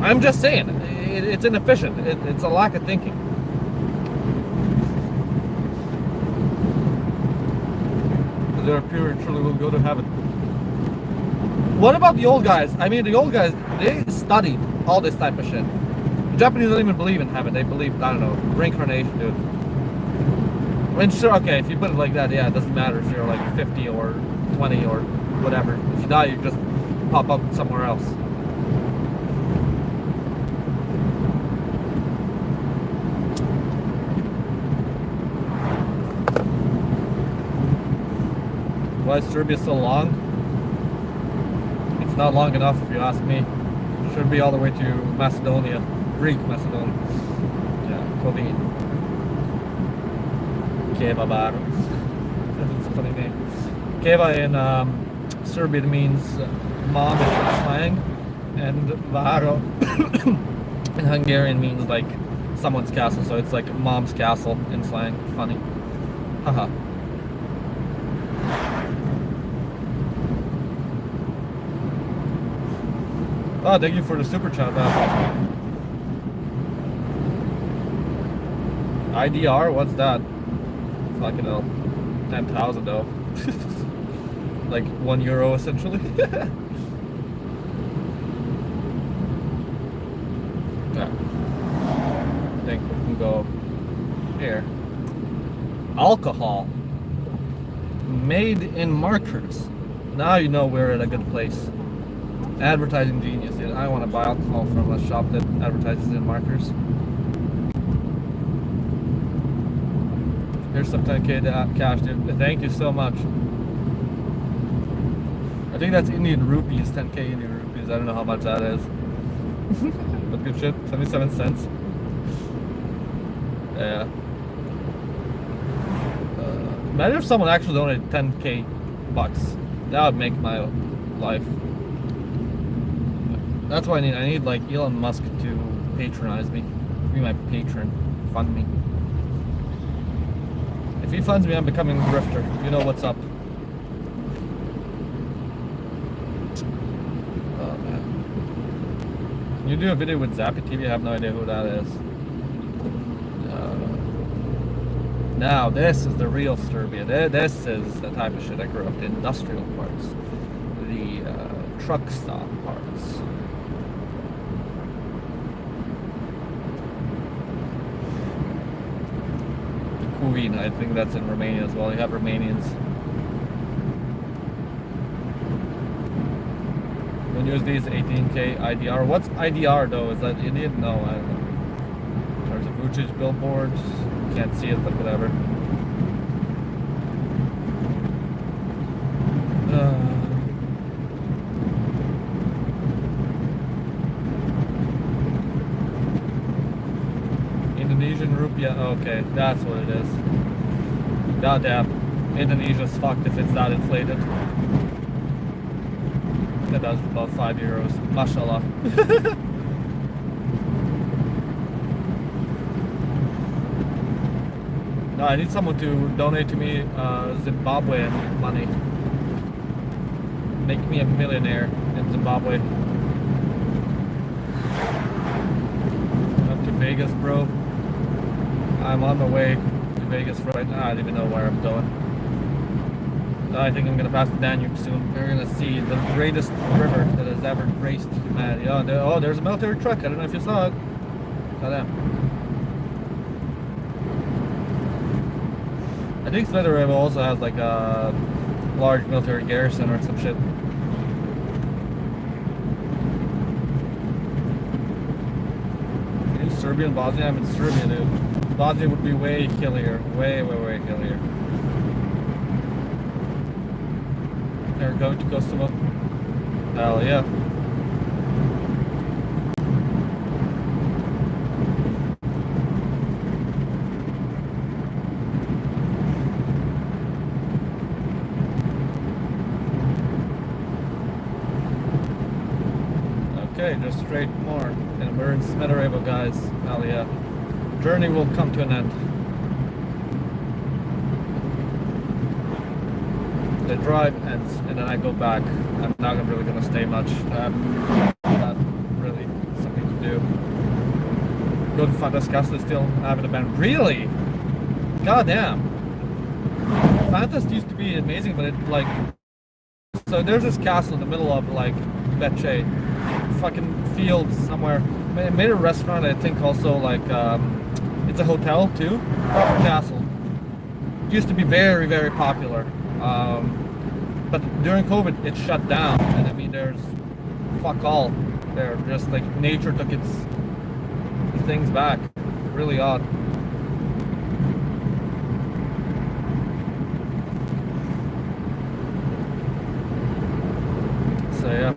I'm just saying, it's inefficient. It's a lack of thinking. Because they're pure and truly will go to heaven. What about the old guys? I mean, the old guys, they studied all this type of shit. The Japanese don't even believe in heaven. They believe, I don't know, reincarnation, dude. I mean, sure, okay, if you put it like that, yeah, it doesn't matter if you're like 50 or 20 or whatever. If you die, you just pop up somewhere else. Why is Serbia so long? It's not long enough if you ask me. Should be all the way to Macedonia. Greek Macedonia. Yeah, Kovin. Keva Bar. That's a funny name. Keva in Serbian means mom in slang, and Varo in Hungarian means like someone's castle, so it's like mom's castle in slang. Funny. Haha. Oh, thank you for the super chat. IDR, what's that? Fucking hell. 10,000 though. Like €1 essentially. Yeah. I think we can go here. Alcohol. Made in markers. Now you know we're at a good place. Advertising genius, dude. I want to buy alcohol from a shop that advertises in markers. Here's some 10K cash, dude. Thank you so much. I think that's Indian rupees, 10K Indian rupees. I don't know how much that is. But good shit, 77 cents. Yeah. Imagine if someone actually donated 10K bucks. That would make my life. That's what I need. I need like Elon Musk to patronize me. Be my patron. Fund me. If he funds me, I'm becoming a grifter. You know what's up. Oh man. Can you do a video with Zappy TV? I have no idea who that is. Now this is the real Serbia. This is the type of shit I grew up in. Industrial parts. The truck stop parts. Queen, I think that's in Romania as well. You have Romanians. When you use these 18K IDR. What's IDR though? Is that Indian? No, I don't know. There's a Vucic billboard. Can't see it, but whatever. Indonesian rupiah. Okay, that's what it is. Goddamn, Indonesia's fucked if it's that inflated. That does about €5. Mashallah. No, I need someone to donate to me Zimbabwean money. Make me a millionaire in Zimbabwe. Up to Vegas, bro. I'm on my way to Vegas right now. I don't even know where I'm going. I think I'm gonna pass the Danube soon. We're gonna see the greatest river that has ever graced humanity. Oh, there's a military truck. I don't know if you saw it. Goddamn. I think Svedaraeva also has like a large military garrison or some shit. In Serbia and Bosnia? I'm in Serbia, dude. Bosnia would be way hillier. Way hillier. Never going to Kosovo? Hell yeah. Okay, just straight more. And we're in Smederevo, guys. Hell yeah. Journey will come to an end. The drive ends, and then I go back. I'm not really gonna stay much. Not really something to do. Go to Fantas Castle still. I haven't been. Really? Goddamn. Fantas used to be amazing, but it like. So there's this castle in the middle of like Lecce, fucking fields somewhere. It made a restaurant, I think, also like it's a hotel too. Proper castle. It used to be very popular. But during COVID, it shut down, and I mean, there's fuck all there. Just like nature took its things back. Really odd. So yeah.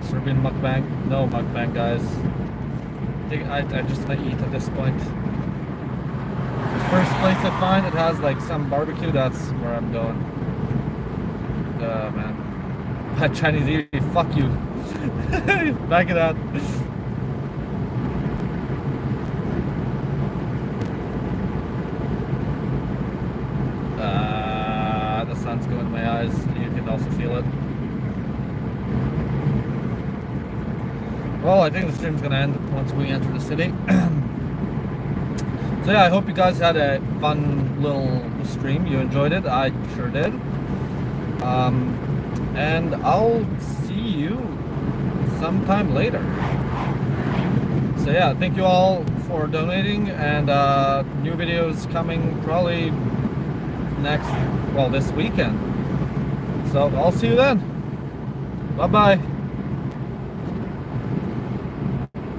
Serbian mukbang? No mukbang, guys. I just want to eat at this point. The first place I find that has like some barbecue, that's where I'm going. Man. That Chinese eating, fuck you. Back it up. The sun's going in my eyes. You can also feel it. Well, I think the stream's gonna end once we enter the city. So yeah, I hope you guys had a fun little stream. You enjoyed it. I sure did. And I'll see you sometime later. So yeah, thank you all for donating, and new videos coming probably this weekend. So I'll see you then. Bye bye.